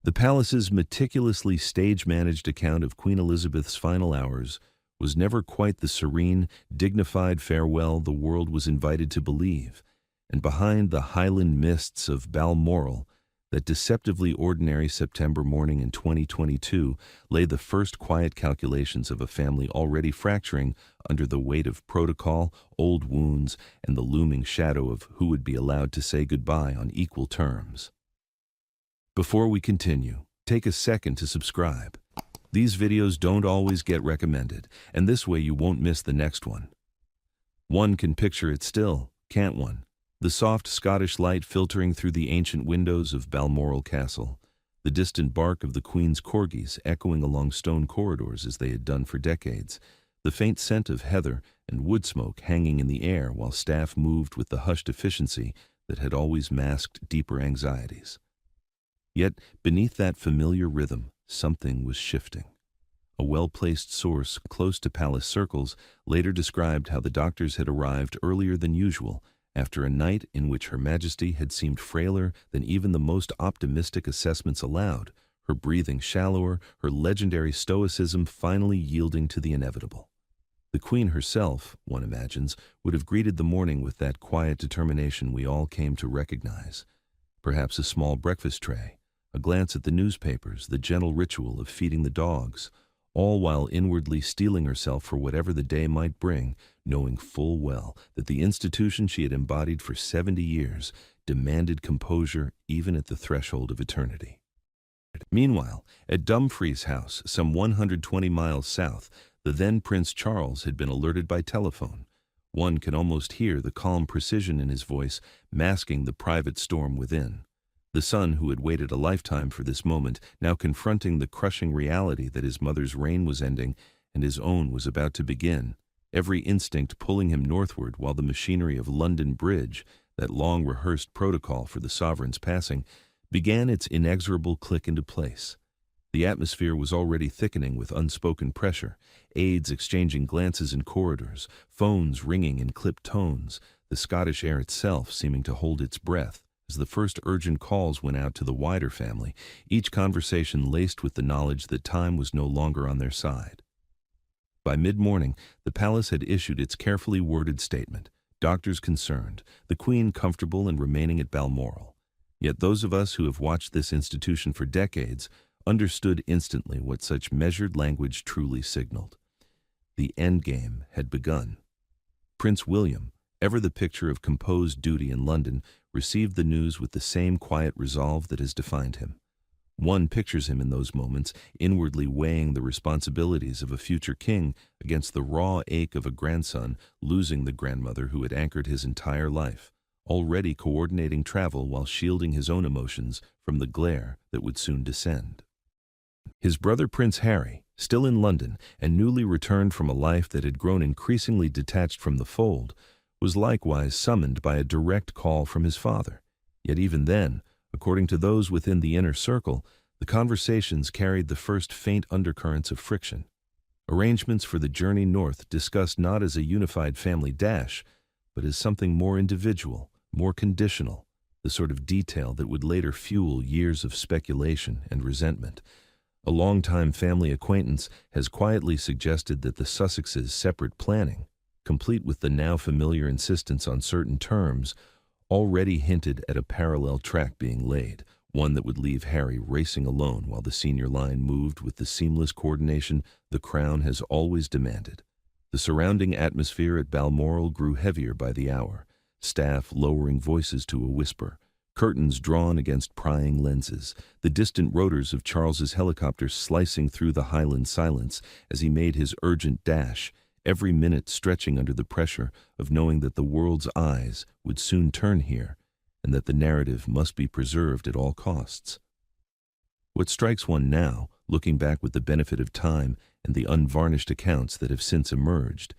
The palace's meticulously stage-managed account of Queen Elizabeth's final hours was never quite the serene, dignified farewell the world was invited to believe, and behind the Highland mists of Balmoral, that deceptively ordinary September morning in 2022 lay the first quiet calculations of a family already fracturing under the weight of protocol, old wounds, and the looming shadow of who would be allowed to say goodbye on equal terms. Before we continue, take a second to subscribe. These videos don't always get recommended, and this way you won't miss the next one. One can picture it still, can't one? The soft Scottish light filtering through the ancient windows of Balmoral Castle, the distant bark of the Queen's corgis echoing along stone corridors as they had done for decades, the faint scent of heather and wood smoke hanging in the air while staff moved with the hushed efficiency that had always masked deeper anxieties. Yet, beneath that familiar rhythm, something was shifting. A well-placed source close to palace circles later described how the doctors had arrived earlier than usual, after a night in which Her Majesty had seemed frailer than even the most optimistic assessments allowed, her breathing shallower, her legendary stoicism finally yielding to the inevitable. The Queen herself, one imagines, would have greeted the morning with that quiet determination we all came to recognize. Perhaps a small breakfast tray, a glance at the newspapers, the gentle ritual of feeding the dogs, all while inwardly steeling herself for whatever the day might bring, knowing full well that the institution she had embodied for 70 years demanded composure even at the threshold of eternity. Meanwhile, at Dumfries House, some 120 miles south, the then Prince Charles had been alerted by telephone. One can almost hear the calm precision in his voice, masking the private storm within. The son who had waited a lifetime for this moment, now confronting the crushing reality that his mother's reign was ending and his own was about to begin, every instinct pulling him northward while the machinery of London Bridge, that long-rehearsed protocol for the sovereign's passing, began its inexorable click into place. The atmosphere was already thickening with unspoken pressure, aides exchanging glances in corridors, phones ringing in clipped tones, the Scottish air itself seeming to hold its breath. As the first urgent calls went out to the wider family, each conversation laced with the knowledge that time was no longer on their side. By mid-morning, the palace had issued its carefully worded statement, doctors concerned, the Queen comfortable and remaining at Balmoral. Yet those of us who have watched this institution for decades understood instantly what such measured language truly signaled. The endgame had begun. Prince William, ever the picture of composed duty in London, received the news with the same quiet resolve that has defined him. One pictures him in those moments, inwardly weighing the responsibilities of a future king against the raw ache of a grandson losing the grandmother who had anchored his entire life, already coordinating travel while shielding his own emotions from the glare that would soon descend. His brother Prince Harry, still in London and newly returned from a life that had grown increasingly detached from the fold, was likewise summoned by a direct call from his father. Yet even then, according to those within the inner circle, the conversations carried the first faint undercurrents of friction. Arrangements for the journey north discussed not as a unified family dash, but as something more individual, more conditional, the sort of detail that would later fuel years of speculation and resentment. A longtime family acquaintance has quietly suggested that the Sussexes' separate planning, complete with the now familiar insistence on certain terms, already hinted at a parallel track being laid, one that would leave Harry racing alone while the senior line moved with the seamless coordination the Crown has always demanded. The surrounding atmosphere at Balmoral grew heavier by the hour, staff lowering voices to a whisper, curtains drawn against prying lenses, the distant rotors of Charles's helicopter slicing through the Highland silence as he made his urgent dash, every minute stretching under the pressure of knowing that the world's eyes would soon turn here, and that the narrative must be preserved at all costs. What strikes one now, looking back with the benefit of time and the unvarnished accounts that have since emerged,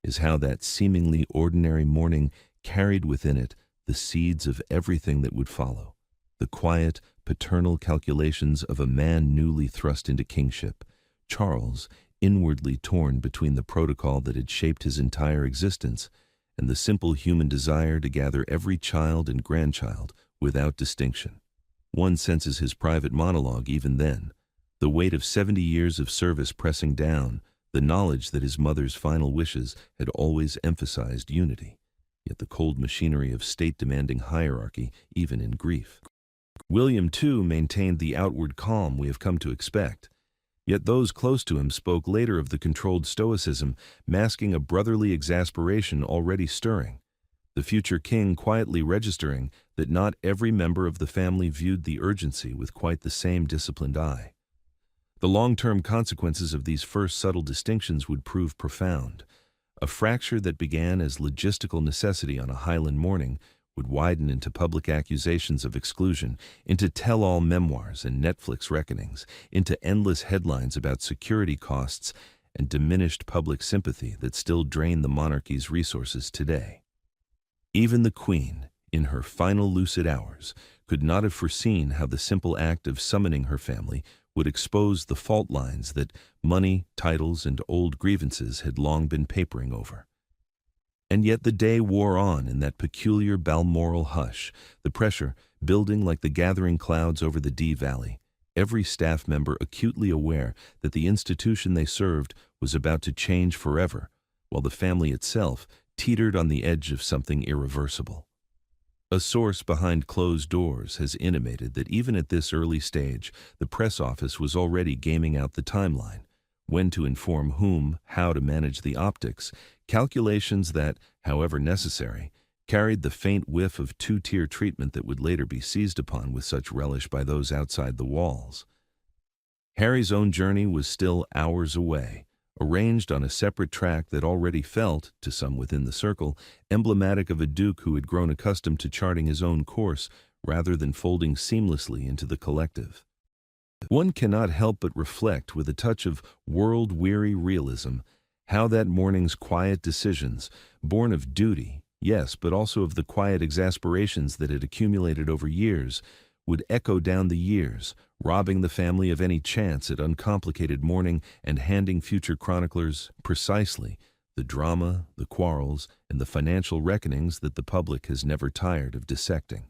is how that seemingly ordinary morning carried within it the seeds of everything that would follow, the quiet, paternal calculations of a man newly thrust into kingship, Charles, inwardly torn between the protocol that had shaped his entire existence and the simple human desire to gather every child and grandchild without distinction. One senses his private monologue even then, the weight of 70 years of service pressing down, the knowledge that his mother's final wishes had always emphasized unity, yet the cold machinery of state demanding hierarchy even in grief. William, too, maintained the outward calm we have come to expect. Yet those close to him spoke later of the controlled stoicism, masking a brotherly exasperation already stirring, the future king quietly registering that not every member of the family viewed the urgency with quite the same disciplined eye. The long-term consequences of these first subtle distinctions would prove profound. A fracture that began as logistical necessity on a Highland morning would widen into public accusations of exclusion, into tell-all memoirs and Netflix reckonings, into endless headlines about security costs and diminished public sympathy that still drain the monarchy's resources today. Even the Queen, in her final lucid hours, could not have foreseen how the simple act of summoning her family would expose the fault lines that money, titles, and old grievances had long been papering over. And yet the day wore on in that peculiar Balmoral hush, the pressure building like the gathering clouds over the Dee Valley, every staff member acutely aware that the institution they served was about to change forever, while the family itself teetered on the edge of something irreversible. A source behind closed doors has intimated that even at this early stage, the press office was already gaming out the timeline, when to inform whom, how to manage the optics, calculations that, however necessary, carried the faint whiff of two-tier treatment that would later be seized upon with such relish by those outside the walls. Harry's own journey was still hours away, arranged on a separate track that already felt, to some within the circle, emblematic of a duke who had grown accustomed to charting his own course rather than folding seamlessly into the collective. One cannot help but reflect with a touch of world-weary realism how that morning's quiet decisions, born of duty, yes, but also of the quiet exasperations that had accumulated over years, would echo down the years, robbing the family of any chance at uncomplicated mourning and handing future chroniclers precisely the drama, the quarrels, and the financial reckonings that the public has never tired of dissecting.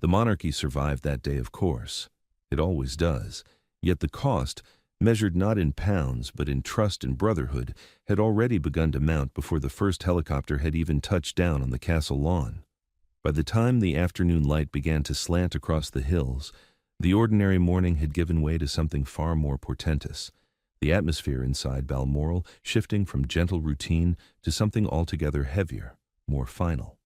The monarchy survived that day, of course. It always does. Yet the cost, measured not in pounds but in trust and brotherhood, had already begun to mount before the first helicopter had even touched down on the castle lawn. By the time the afternoon light began to slant across the hills, the ordinary morning had given way to something far more portentous, the atmosphere inside Balmoral shifting from gentle routine to something altogether heavier, more final.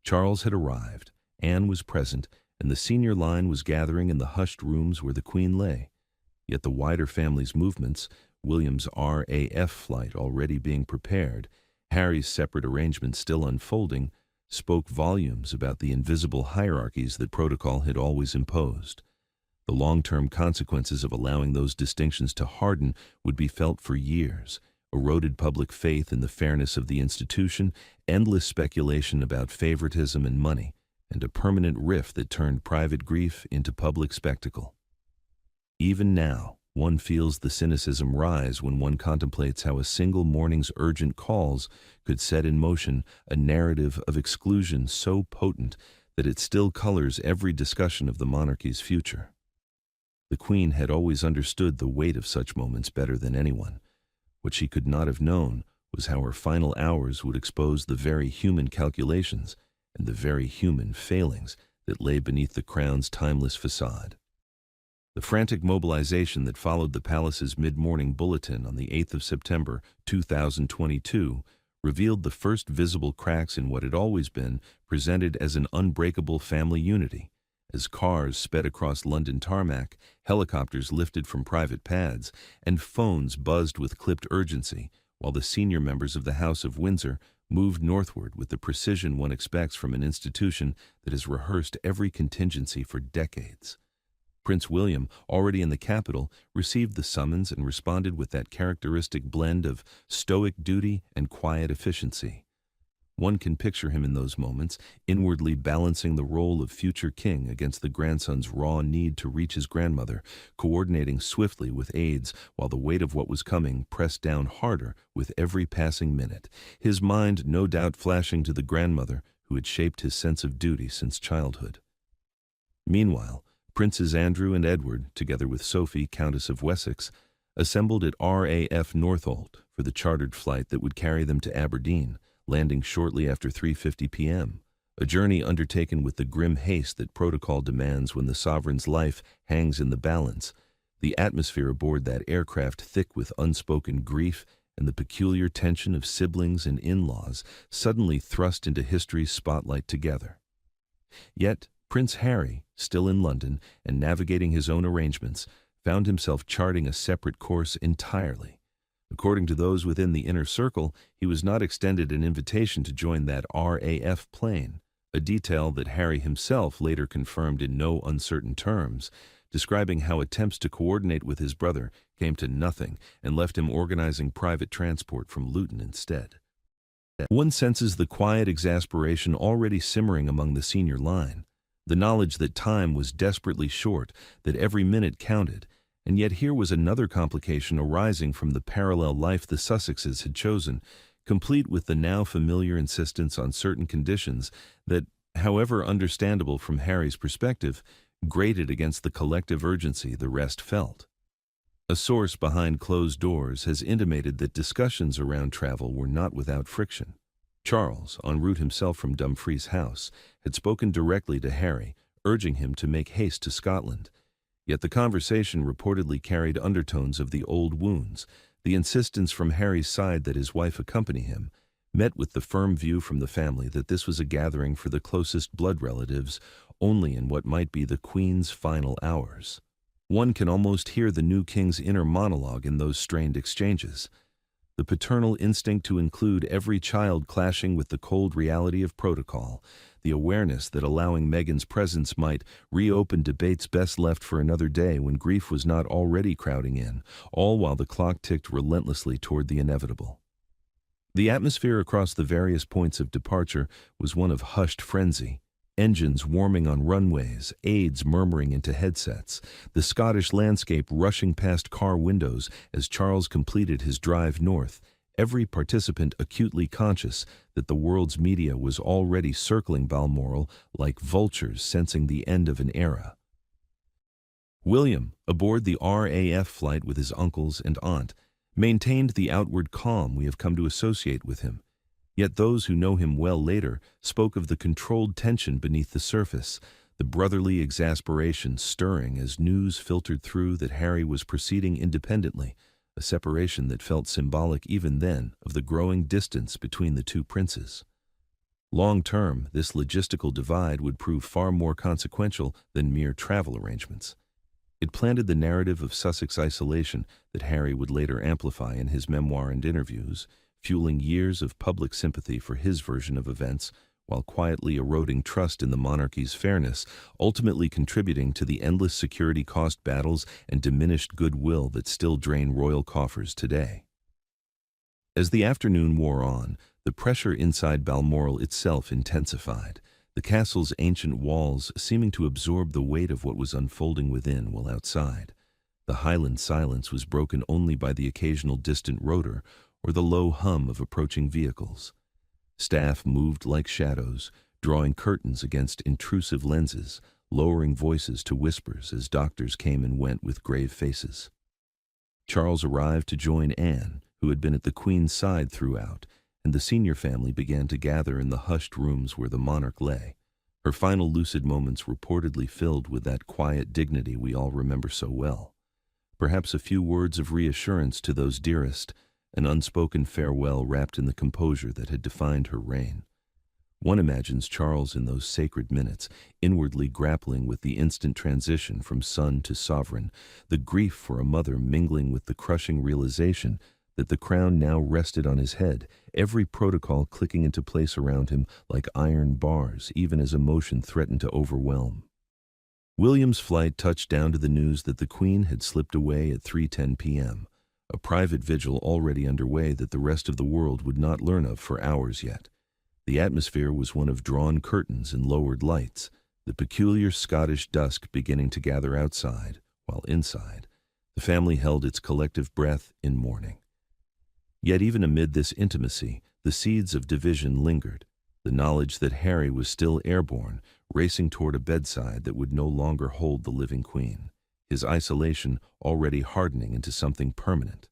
Charles had arrived, Anne was present, and the senior line was gathering in the hushed rooms where the Queen lay. Yet the wider family's movements, William's RAF flight already being prepared, Harry's separate arrangements still unfolding, spoke volumes about the invisible hierarchies that protocol had always imposed. The long-term consequences of allowing those distinctions to harden would be felt for years: eroded public faith in the fairness of the institution, endless speculation about favoritism and money, and a permanent rift that turned private grief into public spectacle. Even now, one feels the cynicism rise when one contemplates how a single morning's urgent calls could set in motion a narrative of exclusion so potent that it still colors every discussion of the monarchy's future. The Queen had always understood the weight of such moments better than anyone. What she could not have known was how her final hours would expose the very human calculations and the very human failings that lay beneath the crown's timeless facade. The frantic mobilization that followed the palace's mid-morning bulletin on the 8th of September 2022 revealed the first visible cracks in what had always been presented as an unbreakable family unity. As cars sped across London tarmac, helicopters lifted from private pads, and phones buzzed with clipped urgency, while the senior members of the House of Windsor moved northward with the precision one expects from an institution that has rehearsed every contingency for decades. Prince William, already in the capital, received the summons and responded with that characteristic blend of stoic duty and quiet efficiency. One can picture him in those moments, inwardly balancing the role of future king against the grandson's raw need to reach his grandmother, coordinating swiftly with aides while the weight of what was coming pressed down harder with every passing minute, his mind no doubt flashing to the grandmother who had shaped his sense of duty since childhood. Meanwhile, Princes Andrew and Edward, together with Sophie, Countess of Wessex, assembled at RAF Northolt for the chartered flight that would carry them to Aberdeen, landing shortly after 3:50 p.m., a journey undertaken with the grim haste that protocol demands when the sovereign's life hangs in the balance, the atmosphere aboard that aircraft thick with unspoken grief and the peculiar tension of siblings and in-laws suddenly thrust into history's spotlight together. Yet, Prince Harry, still in London and navigating his own arrangements, found himself charting a separate course entirely. According to those within the inner circle, he was not extended an invitation to join that RAF plane, a detail that Harry himself later confirmed in no uncertain terms, describing how attempts to coordinate with his brother came to nothing and left him organizing private transport from Luton instead. One senses the quiet exasperation already simmering among the senior line, the knowledge that time was desperately short, that every minute counted, and yet here was another complication arising from the parallel life the Sussexes had chosen, complete with the now familiar insistence on certain conditions that, however understandable from Harry's perspective, grated against the collective urgency the rest felt. A source behind closed doors has intimated that discussions around travel were not without friction. Charles, en route himself from Dumfries House, had spoken directly to Harry, urging him to make haste to Scotland. Yet the conversation reportedly carried undertones of the old wounds, the insistence from Harry's side that his wife accompany him, met with the firm view from the family that this was a gathering for the closest blood relatives, only in what might be the Queen's final hours. One can almost hear the new king's inner monologue in those strained exchanges. The paternal instinct to include every child clashing with the cold reality of protocol, the awareness that allowing Meghan's presence might reopen debates best left for another day when grief was not already crowding in, all while the clock ticked relentlessly toward the inevitable. The atmosphere across the various points of departure was one of hushed frenzy. Engines warming on runways, aides murmuring into headsets, the Scottish landscape rushing past car windows as Charles completed his drive north, every participant acutely conscious that the world's media was already circling Balmoral like vultures sensing the end of an era. William, aboard the RAF flight with his uncles and aunt, maintained the outward calm we have come to associate with him. Yet those who know him well later spoke of the controlled tension beneath the surface, the brotherly exasperation stirring as news filtered through that Harry was proceeding independently, a separation that felt symbolic even then of the growing distance between the two princes. Long term, this logistical divide would prove far more consequential than mere travel arrangements. It planted the narrative of Sussex isolation that Harry would later amplify in his memoir and interviews, fueling years of public sympathy for his version of events, while quietly eroding trust in the monarchy's fairness, ultimately contributing to the endless security cost battles and diminished goodwill that still drain royal coffers today. As the afternoon wore on, the pressure inside Balmoral itself intensified, the castle's ancient walls seeming to absorb the weight of what was unfolding within while outside. The Highland silence was broken only by the occasional distant rotor or the low hum of approaching vehicles. Staff moved like shadows, drawing curtains against intrusive lenses, lowering voices to whispers as doctors came and went with grave faces. Charles arrived to join Anne, who had been at the Queen's side throughout, and the senior family began to gather in the hushed rooms where the monarch lay, her final lucid moments reportedly filled with that quiet dignity we all remember so well. Perhaps a few words of reassurance to those dearest, an unspoken farewell wrapped in the composure that had defined her reign. One imagines Charles in those sacred minutes, inwardly grappling with the instant transition from son to sovereign, the grief for a mother mingling with the crushing realization that the crown now rested on his head, every protocol clicking into place around him like iron bars, even as emotion threatened to overwhelm. William's flight touched down to the news that the Queen had slipped away at 3:10 p.m., a private vigil already underway that the rest of the world would not learn of for hours yet. The atmosphere was one of drawn curtains and lowered lights, the peculiar Scottish dusk beginning to gather outside, while inside, the family held its collective breath in mourning. Yet even amid this intimacy, the seeds of division lingered. the knowledge that Harry was still airborne, racing toward a bedside that would no longer hold the living queen, his isolation already hardening into something permanent.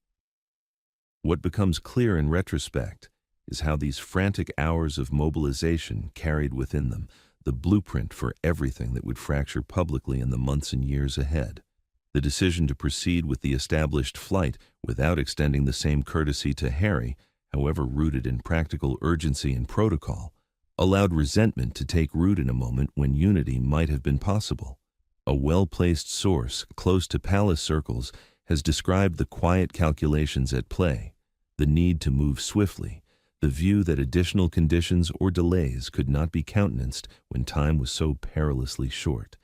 What becomes clear in retrospect is how these frantic hours of mobilization carried within them the blueprint for everything that would fracture publicly in the months and years ahead. The decision to proceed with the established flight without extending the same courtesy to Harry, however rooted in practical urgency and protocol, allowed resentment to take root in a moment when unity might have been possible. A well-placed source close to palace circles has described the quiet calculations at play, the need to move swiftly, the view that additional conditions or delays could not be countenanced when time was so perilously short.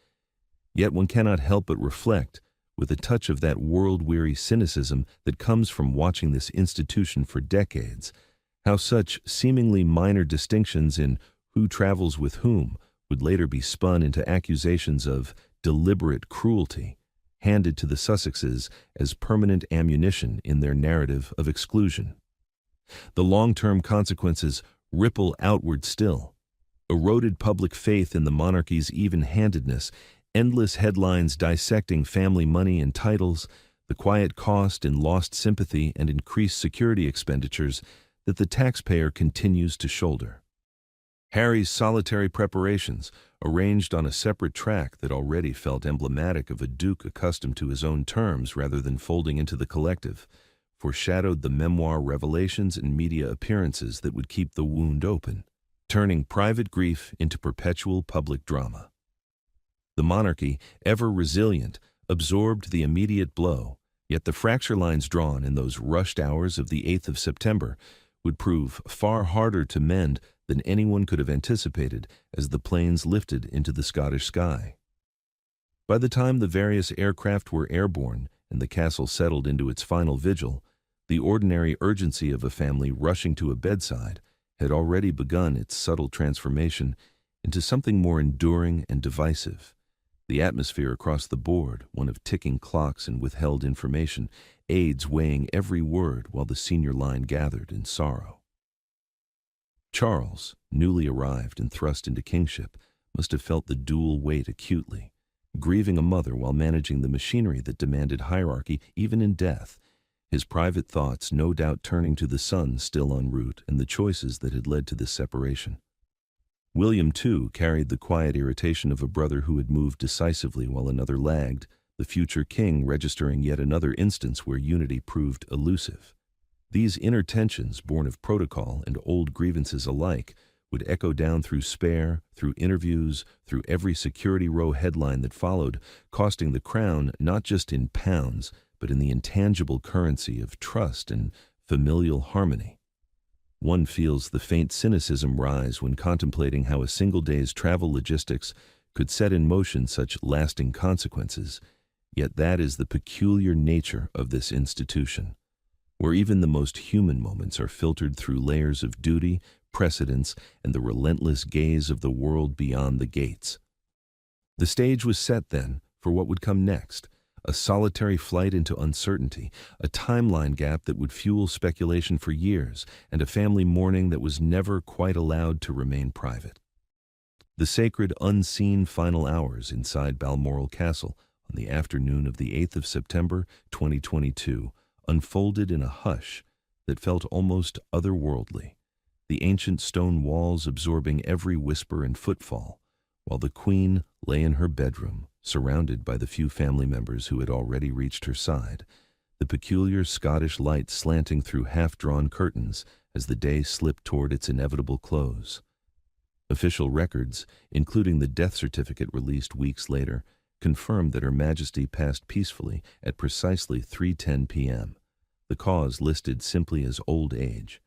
Yet one cannot help but reflect, with a touch of that world-weary cynicism that comes from watching this institution for decades, how such seemingly minor distinctions in who travels with whom would later be spun into accusations of deliberate cruelty, handed to the Sussexes as permanent ammunition in their narrative of exclusion. The long-term consequences ripple outward still. Eroded public faith in the monarchy's even-handedness, endless headlines dissecting family money and titles, the quiet cost in lost sympathy and increased security expenditures that the taxpayer continues to shoulder. Harry's solitary preparations, arranged on a separate track that already felt emblematic of a duke accustomed to his own terms rather than folding into the collective, foreshadowed the memoir revelations and media appearances that would keep the wound open, turning private grief into perpetual public drama. The monarchy, ever resilient, absorbed the immediate blow, yet the fracture lines drawn in those rushed hours of the 8th of September would prove far harder to mend than anyone could have anticipated as the planes lifted into the Scottish sky. By the time the various aircraft were airborne and the castle settled into its final vigil, the ordinary urgency of a family rushing to a bedside had already begun its subtle transformation into something more enduring and divisive. The atmosphere across the board, one of ticking clocks and withheld information, aides weighing every word while the senior line gathered in sorrow. Charles, newly arrived and thrust into kingship, must have felt the dual weight acutely, grieving a mother while managing the machinery that demanded hierarchy even in death, his private thoughts no doubt turning to the son still en route and the choices that had led to this separation. William, too, carried the quiet irritation of a brother who had moved decisively while another lagged, the future king registering yet another instance where unity proved elusive. These inner tensions, born of protocol and old grievances alike, would echo down through Spare, through interviews, through every Security Row headline that followed, costing the crown not just in pounds, but in the intangible currency of trust and familial harmony. One feels the faint cynicism rise when contemplating how a single day's travel logistics could set in motion such lasting consequences, yet that is the peculiar nature of this institution, where even the most human moments are filtered through layers of duty, precedence, and the relentless gaze of the world beyond the gates. The stage was set, then, for what would come next, a solitary flight into uncertainty, a timeline gap that would fuel speculation for years, and a family mourning that was never quite allowed to remain private. The sacred, unseen final hours inside Balmoral Castle on the afternoon of the 8th of September, 2022, unfolded in a hush that felt almost otherworldly, the ancient stone walls absorbing every whisper and footfall, while the Queen lay in her bedroom, surrounded by the few family members who had already reached her side, the peculiar Scottish light slanting through half-drawn curtains as the day slipped toward its inevitable close. Official records, including the death certificate released weeks later, confirmed that Her Majesty passed peacefully at precisely 3:10 p.m., the cause listed simply as old age,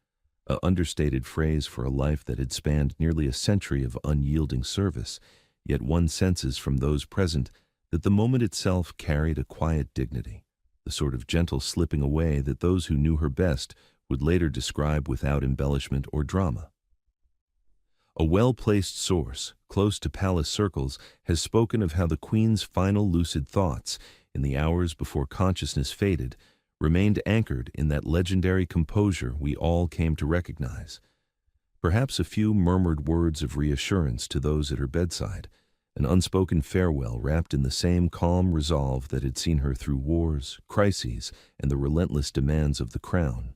an understated phrase for a life that had spanned nearly a century of unyielding service, yet one senses from those present that the moment itself carried a quiet dignity, the sort of gentle slipping away that those who knew her best would later describe without embellishment or drama. A well-placed source, close to palace circles, has spoken of how the Queen's final lucid thoughts, in the hours before consciousness faded, remained anchored in that legendary composure we all came to recognize. Perhaps a few murmured words of reassurance to those at her bedside, an unspoken farewell wrapped in the same calm resolve that had seen her through wars, crises, and the relentless demands of the crown.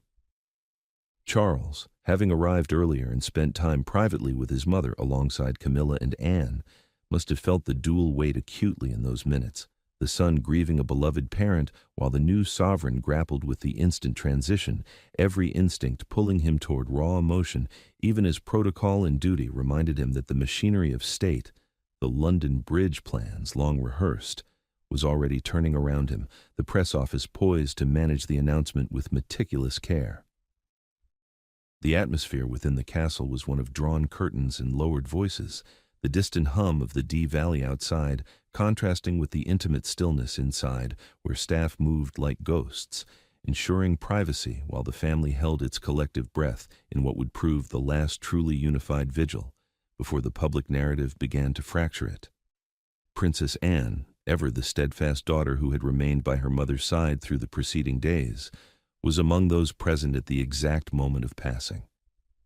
Charles, having arrived earlier and spent time privately with his mother alongside Camilla and Anne, must have felt the dual weight acutely in those minutes, the son grieving a beloved parent while the new sovereign grappled with the instant transition, every instinct pulling him toward raw emotion, even as protocol and duty reminded him that the machinery of state, the London Bridge plans long rehearsed, was already turning around him, the press office poised to manage the announcement with meticulous care. The atmosphere within the castle was one of drawn curtains and lowered voices, the distant hum of the Dee Valley outside contrasting with the intimate stillness inside where staff moved like ghosts, ensuring privacy while the family held its collective breath in what would prove the last truly unified vigil before the public narrative began to fracture it. Princess Anne, ever the steadfast daughter who had remained by her mother's side through the preceding days, was among those present at the exact moment of passing.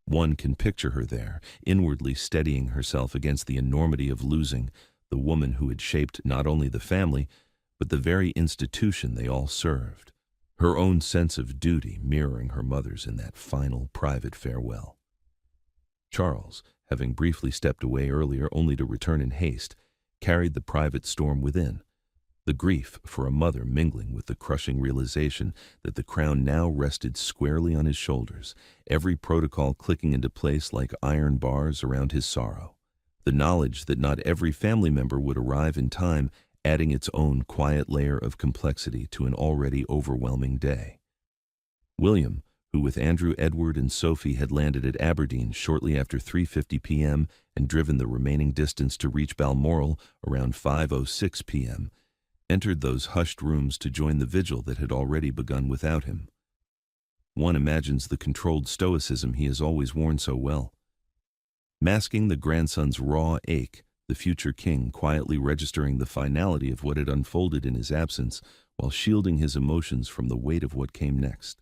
One can picture her there, inwardly steadying herself against the enormity of losing the woman who had shaped not only the family, but the very institution they all served, her own sense of duty mirroring her mother's in that final private farewell. Charles, having briefly stepped away earlier only to return in haste, carried the private storm within, the grief for a mother mingling with the crushing realization that the crown now rested squarely on his shoulders, every protocol clicking into place like iron bars around his sorrow, the knowledge that not every family member would arrive in time, adding its own quiet layer of complexity to an already overwhelming day. William, who with Andrew, Edward, and Sophie had landed at Aberdeen shortly after 3:50 p.m. and driven the remaining distance to reach Balmoral around 5:06 p.m., entered those hushed rooms to join the vigil that had already begun without him. One imagines the controlled stoicism he has always worn so well. Masking the grandson's raw ache, the future king quietly registering the finality of what had unfolded in his absence while shielding his emotions from the weight of what came next.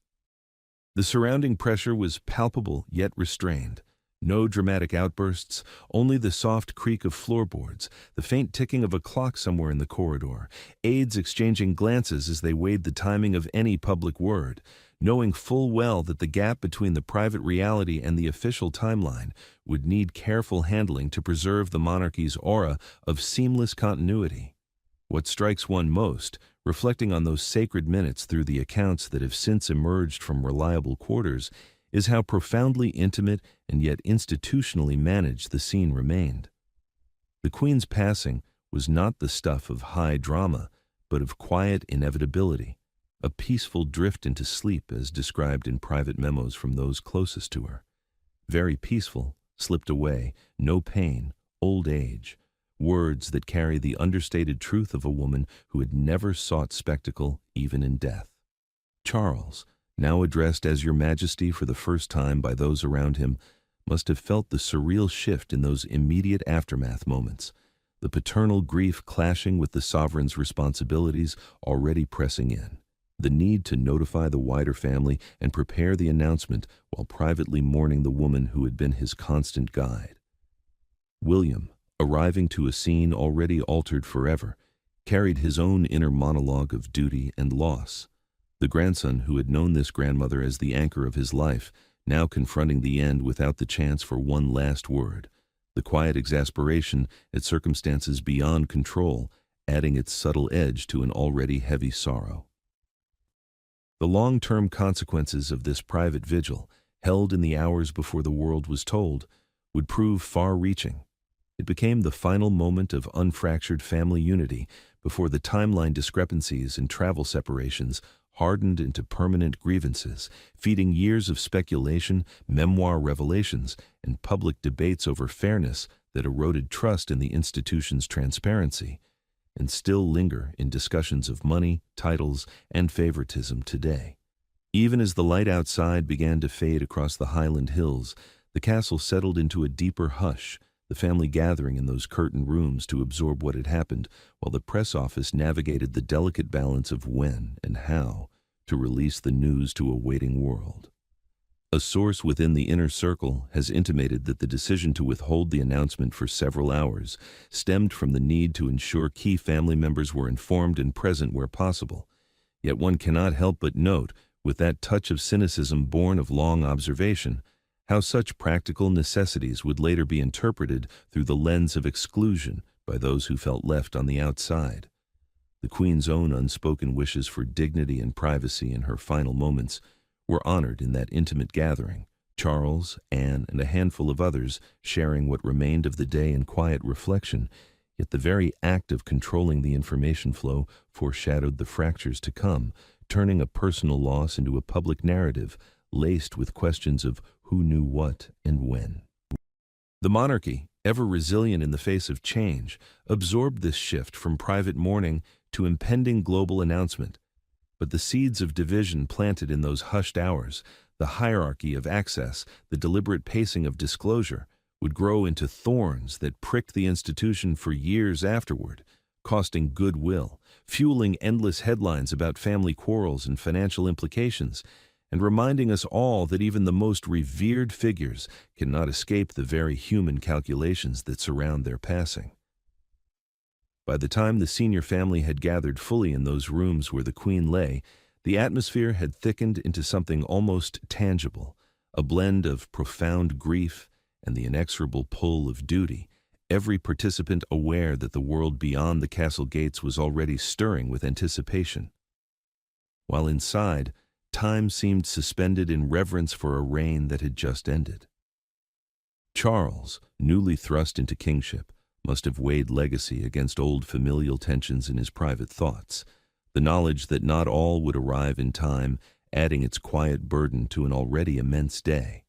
The surrounding pressure was palpable yet restrained. No dramatic outbursts, only the soft creak of floorboards, the faint ticking of a clock somewhere in the corridor, aides exchanging glances as they weighed the timing of any public word, knowing full well that the gap between the private reality and the official timeline would need careful handling to preserve the monarchy's aura of seamless continuity. What strikes one most, reflecting on those sacred minutes through the accounts that have since emerged from reliable quarters, is how profoundly intimate and yet institutionally managed the scene remained. The Queen's passing was not the stuff of high drama, but of quiet inevitability, a peaceful drift into sleep as described in private memos from those closest to her. Very peaceful, slipped away, no pain, old age, words that carry the understated truth of a woman who had never sought spectacle even in death. Charles, now addressed as Your Majesty for the first time by those around him, must have felt the surreal shift in those immediate aftermath moments, the paternal grief clashing with the sovereign's responsibilities already pressing in, the need to notify the wider family and prepare the announcement while privately mourning the woman who had been his constant guide. William, arriving to a scene already altered forever, carried his own inner monologue of duty and loss. The grandson who had known this grandmother as the anchor of his life, now confronting the end without the chance for one last word, the quiet exasperation at circumstances beyond control, adding its subtle edge to an already heavy sorrow. The long-term consequences of this private vigil, held in the hours before the world was told, would prove far-reaching. It became the final moment of unfractured family unity before the timeline discrepancies and travel separations hardened into permanent grievances, feeding years of speculation, memoir revelations, and public debates over fairness that eroded trust in the institution's transparency, and still linger in discussions of money, titles, and favoritism today. Even as the light outside began to fade across the Highland hills, the castle settled into a deeper hush, the family gathering in those curtained rooms to absorb what had happened, while the press office navigated the delicate balance of when and how to release the news to a waiting world. A source within the inner circle has intimated that the decision to withhold the announcement for several hours stemmed from the need to ensure key family members were informed and present where possible. Yet one cannot help but note, with that touch of cynicism born of long observation, how such practical necessities would later be interpreted through the lens of exclusion by those who felt left on the outside. The Queen's own unspoken wishes for dignity and privacy in her final moments were honored in that intimate gathering, Charles, Anne, and a handful of others sharing what remained of the day in quiet reflection, yet the very act of controlling the information flow foreshadowed the fractures to come, turning a personal loss into a public narrative laced with questions of who knew what and when. The monarchy, ever resilient in the face of change, absorbed this shift from private mourning to impending global announcement. But the seeds of division planted in those hushed hours, the hierarchy of access, the deliberate pacing of disclosure, would grow into thorns that pricked the institution for years afterward, costing goodwill, fueling endless headlines about family quarrels and financial implications, and reminding us all that even the most revered figures cannot escape the very human calculations that surround their passing. By the time the senior family had gathered fully in those rooms where the Queen lay, the atmosphere had thickened into something almost tangible, a blend of profound grief and the inexorable pull of duty, every participant aware that the world beyond the castle gates was already stirring with anticipation. While inside, time seemed suspended in reverence for a reign that had just ended. Charles, newly thrust into kingship, must have weighed legacy against old familial tensions in his private thoughts, the knowledge that not all would arrive in time, adding its quiet burden to an already immense day.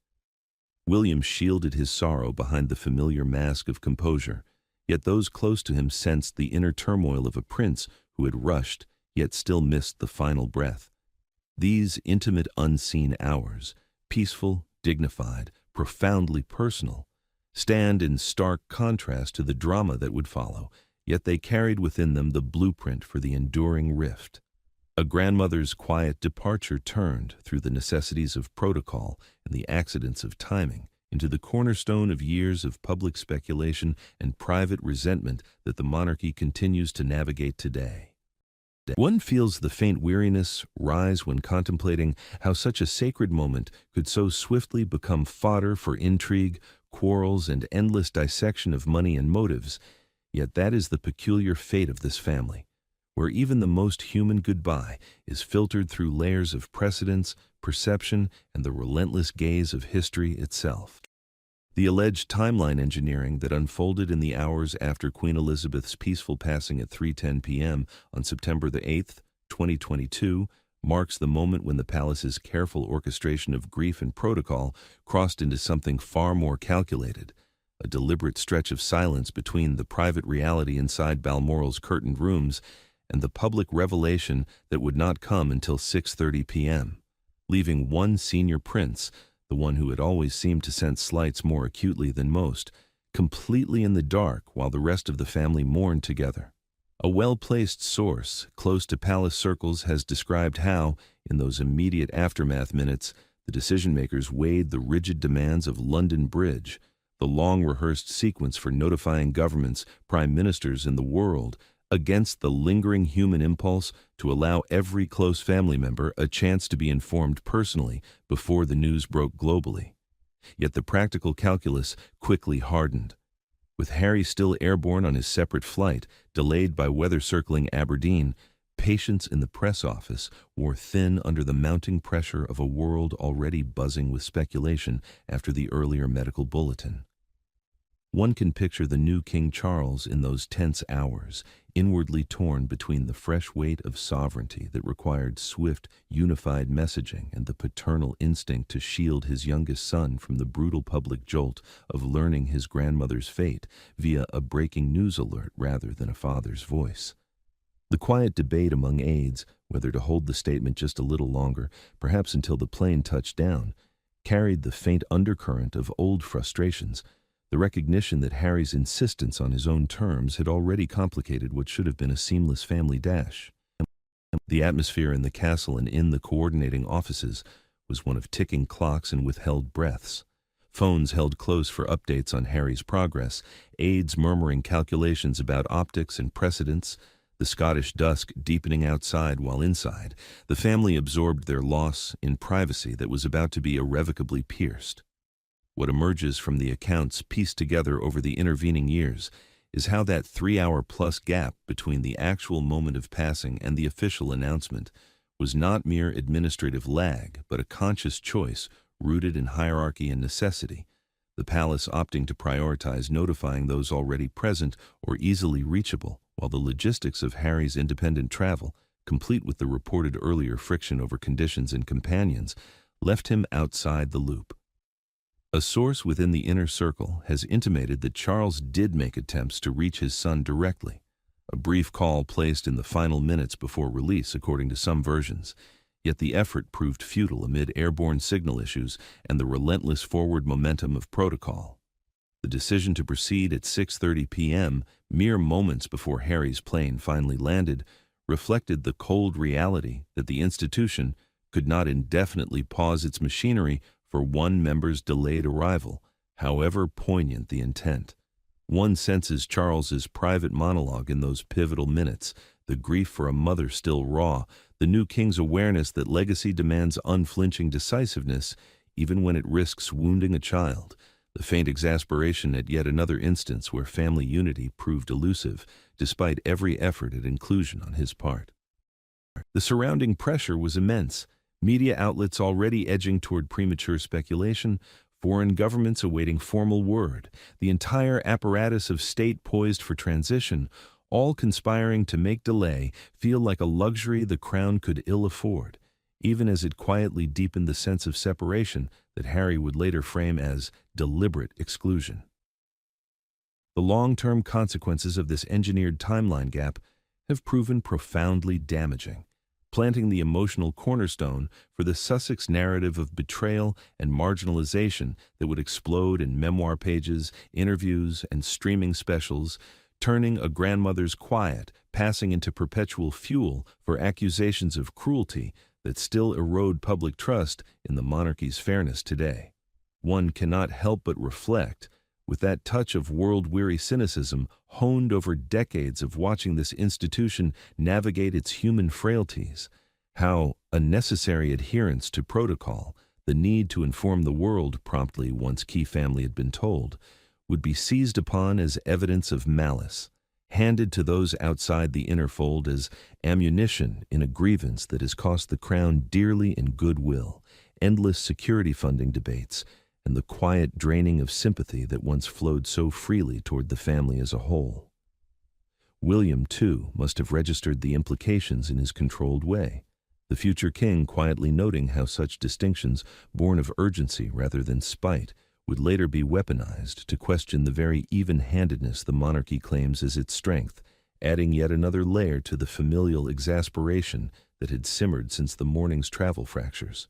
William shielded his sorrow behind the familiar mask of composure, yet those close to him sensed the inner turmoil of a prince who had rushed, yet still missed the final breath. These intimate, unseen hours, peaceful, dignified, profoundly personal, stand in stark contrast to the drama that would follow, yet they carried within them the blueprint for the enduring rift. A grandmother's quiet departure turned, through the necessities of protocol and the accidents of timing, into the cornerstone of years of public speculation and private resentment that the monarchy continues to navigate today. One feels the faint weariness rise when contemplating how such a sacred moment could so swiftly become fodder for intrigue, quarrels, and endless dissection of money and motives. Yet that is the peculiar fate of this family, where even the most human goodbye is filtered through layers of precedence, perception, and the relentless gaze of history itself. The alleged timeline engineering that unfolded in the hours after Queen Elizabeth's peaceful passing at 3:10 p.m. on September the 8th, 2022, marks the moment when the palace's careful orchestration of grief and protocol crossed into something far more calculated, a deliberate stretch of silence between the private reality inside Balmoral's curtained rooms and the public revelation that would not come until 6:30 p.m., leaving one senior prince, the one who had always seemed to sense slights more acutely than most, completely in the dark while the rest of the family mourned together. A well-placed source close to palace circles has described how, in those immediate aftermath minutes, the decision-makers weighed the rigid demands of London Bridge, the long-rehearsed sequence for notifying governments, prime ministers, and the world, against the lingering human impulse to allow every close family member a chance to be informed personally before the news broke globally. Yet the practical calculus quickly hardened. With Harry still airborne on his separate flight, delayed by weather circling Aberdeen, patience in the press office wore thin under the mounting pressure of a world already buzzing with speculation after the earlier medical bulletin. One can picture the new King Charles in those tense hours, inwardly torn between the fresh weight of sovereignty that required swift, unified messaging and the paternal instinct to shield his youngest son from the brutal public jolt of learning his grandmother's fate via a breaking news alert rather than a father's voice. The quiet debate among aides, whether to hold the statement just a little longer, perhaps until the plane touched down, carried the faint undercurrent of old frustrations, the recognition that Harry's insistence on his own terms had already complicated what should have been a seamless family dash. The atmosphere in the castle and in the coordinating offices was one of ticking clocks and withheld breaths. Phones held close for updates on Harry's progress, aides murmuring calculations about optics and precedents, the Scottish dusk deepening outside while inside, the family absorbed their loss in privacy that was about to be irrevocably pierced. What emerges from the accounts pieced together over the intervening years is how that 3-hour-plus gap between the actual moment of passing and the official announcement was not mere administrative lag, but a conscious choice rooted in hierarchy and necessity, the palace opting to prioritize notifying those already present or easily reachable, while the logistics of Harry's independent travel, complete with the reported earlier friction over conditions and companions, left him outside the loop. A source within the inner circle has intimated that Charles did make attempts to reach his son directly, a brief call placed in the final minutes before release according to some versions, yet the effort proved futile amid airborne signal issues and the relentless forward momentum of protocol. The decision to proceed at 6:30 p.m., mere moments before Harry's plane finally landed, reflected the cold reality that the institution could not indefinitely pause its machinery for one member's delayed arrival, however poignant the intent. One senses Charles's private monologue in those pivotal minutes, the grief for a mother still raw, the new king's awareness that legacy demands unflinching decisiveness even when it risks wounding a child, the faint exasperation at yet another instance where family unity proved elusive, despite every effort at inclusion on his part. The surrounding pressure was immense, media outlets already edging toward premature speculation, foreign governments awaiting formal word, the entire apparatus of state poised for transition, all conspiring to make delay feel like a luxury the crown could ill afford, even as it quietly deepened the sense of separation that Harry would later frame as deliberate exclusion. The long-term consequences of this engineered timeline gap have proven profoundly damaging, planting the emotional cornerstone for the Sussex narrative of betrayal and marginalization that would explode in memoir pages, interviews, and streaming specials, turning a grandmother's quiet, passing into perpetual fuel for accusations of cruelty that still erode public trust in the monarchy's fairness today. One cannot help but reflect, with that touch of world-weary cynicism honed over decades of watching this institution navigate its human frailties, how a necessary adherence to protocol, the need to inform the world promptly once key family had been told, would be seized upon as evidence of malice, handed to those outside the inner fold as ammunition in a grievance that has cost the crown dearly in goodwill, endless security funding debates, and the quiet draining of sympathy that once flowed so freely toward the family as a whole. William, too, must have registered the implications in his controlled way, the future king quietly noting how such distinctions, born of urgency rather than spite, would later be weaponized to question the very even-handedness the monarchy claims as its strength, adding yet another layer to the familial exasperation that had simmered since the morning's travel fractures.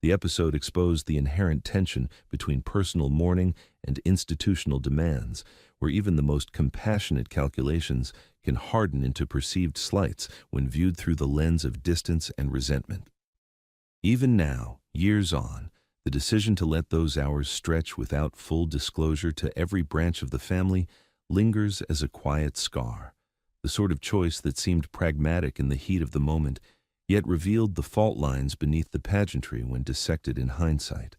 The episode exposed the inherent tension between personal mourning and institutional demands, where even the most compassionate calculations can harden into perceived slights when viewed through the lens of distance and resentment. Even now, years on, the decision to let those hours stretch without full disclosure to every branch of the family lingers as a quiet scar, the sort of choice that seemed pragmatic in the heat of the moment, yet revealed the fault lines beneath the pageantry when dissected in hindsight.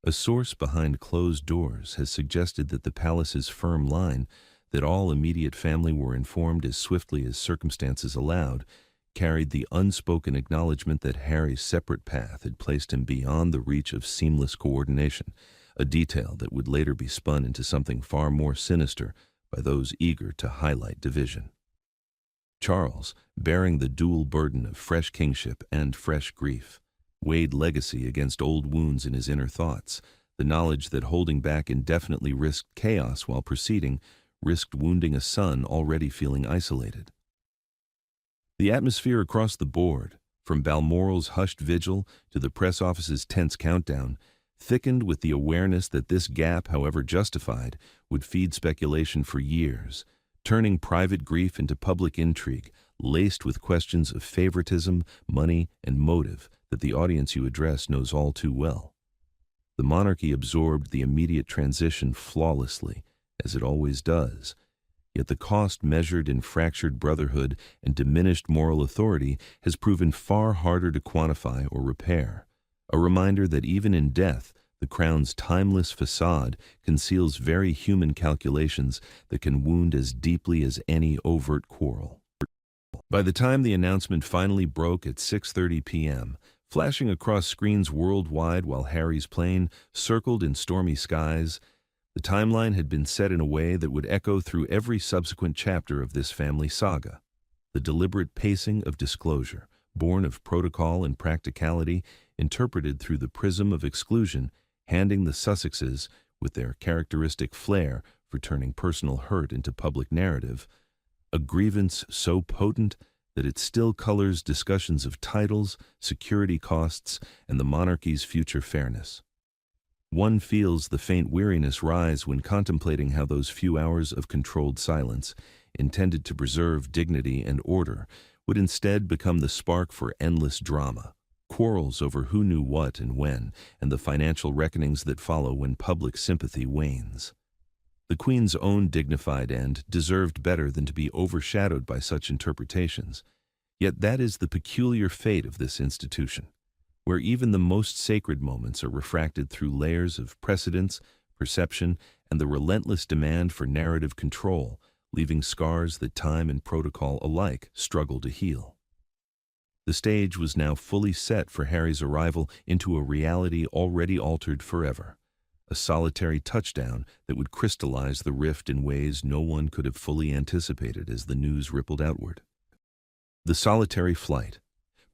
A source behind closed doors has suggested that the palace's firm line, that all immediate family were informed as swiftly as circumstances allowed, carried the unspoken acknowledgement that Harry's separate path had placed him beyond the reach of seamless coordination, a detail that would later be spun into something far more sinister by those eager to highlight division. Charles, bearing the dual burden of fresh kingship and fresh grief, weighed legacy against old wounds in his inner thoughts, the knowledge that holding back indefinitely risked chaos while proceeding, risked wounding a son already feeling isolated. The atmosphere across the board, from Balmoral's hushed vigil to the press office's tense countdown, thickened with the awareness that this gap, however justified, would feed speculation for years, turning private grief into public intrigue, laced with questions of favoritism, money, and motive that the audience you address knows all too well. The monarchy absorbed the immediate transition flawlessly, as it always does, yet the cost measured in fractured brotherhood and diminished moral authority has proven far harder to quantify or repair, a reminder that even in death, the crown's timeless facade conceals very human calculations that can wound as deeply as any overt quarrel. By the time the announcement finally broke at 6:30 p.m., flashing across screens worldwide while Harry's plane circled in stormy skies, the timeline had been set in a way that would echo through every subsequent chapter of this family saga. The deliberate pacing of disclosure, born of protocol and practicality, interpreted through the prism of exclusion, handing the Sussexes, with their characteristic flair for turning personal hurt into public narrative, a grievance so potent that it still colors discussions of titles, security costs, and the monarchy's future fairness. One feels the faint weariness rise when contemplating how those few hours of controlled silence, intended to preserve dignity and order, would instead become the spark for endless drama. Quarrels over who knew what and when, and the financial reckonings that follow when public sympathy wanes. The Queen's own dignified end deserved better than to be overshadowed by such interpretations. Yet that is the peculiar fate of this institution, where even the most sacred moments are refracted through layers of precedence, perception, and the relentless demand for narrative control, leaving scars that time and protocol alike struggle to heal. The stage was now fully set for Harry's arrival into a reality already altered forever, a solitary touchdown that would crystallize the rift in ways no one could have fully anticipated as the news rippled outward. The solitary flight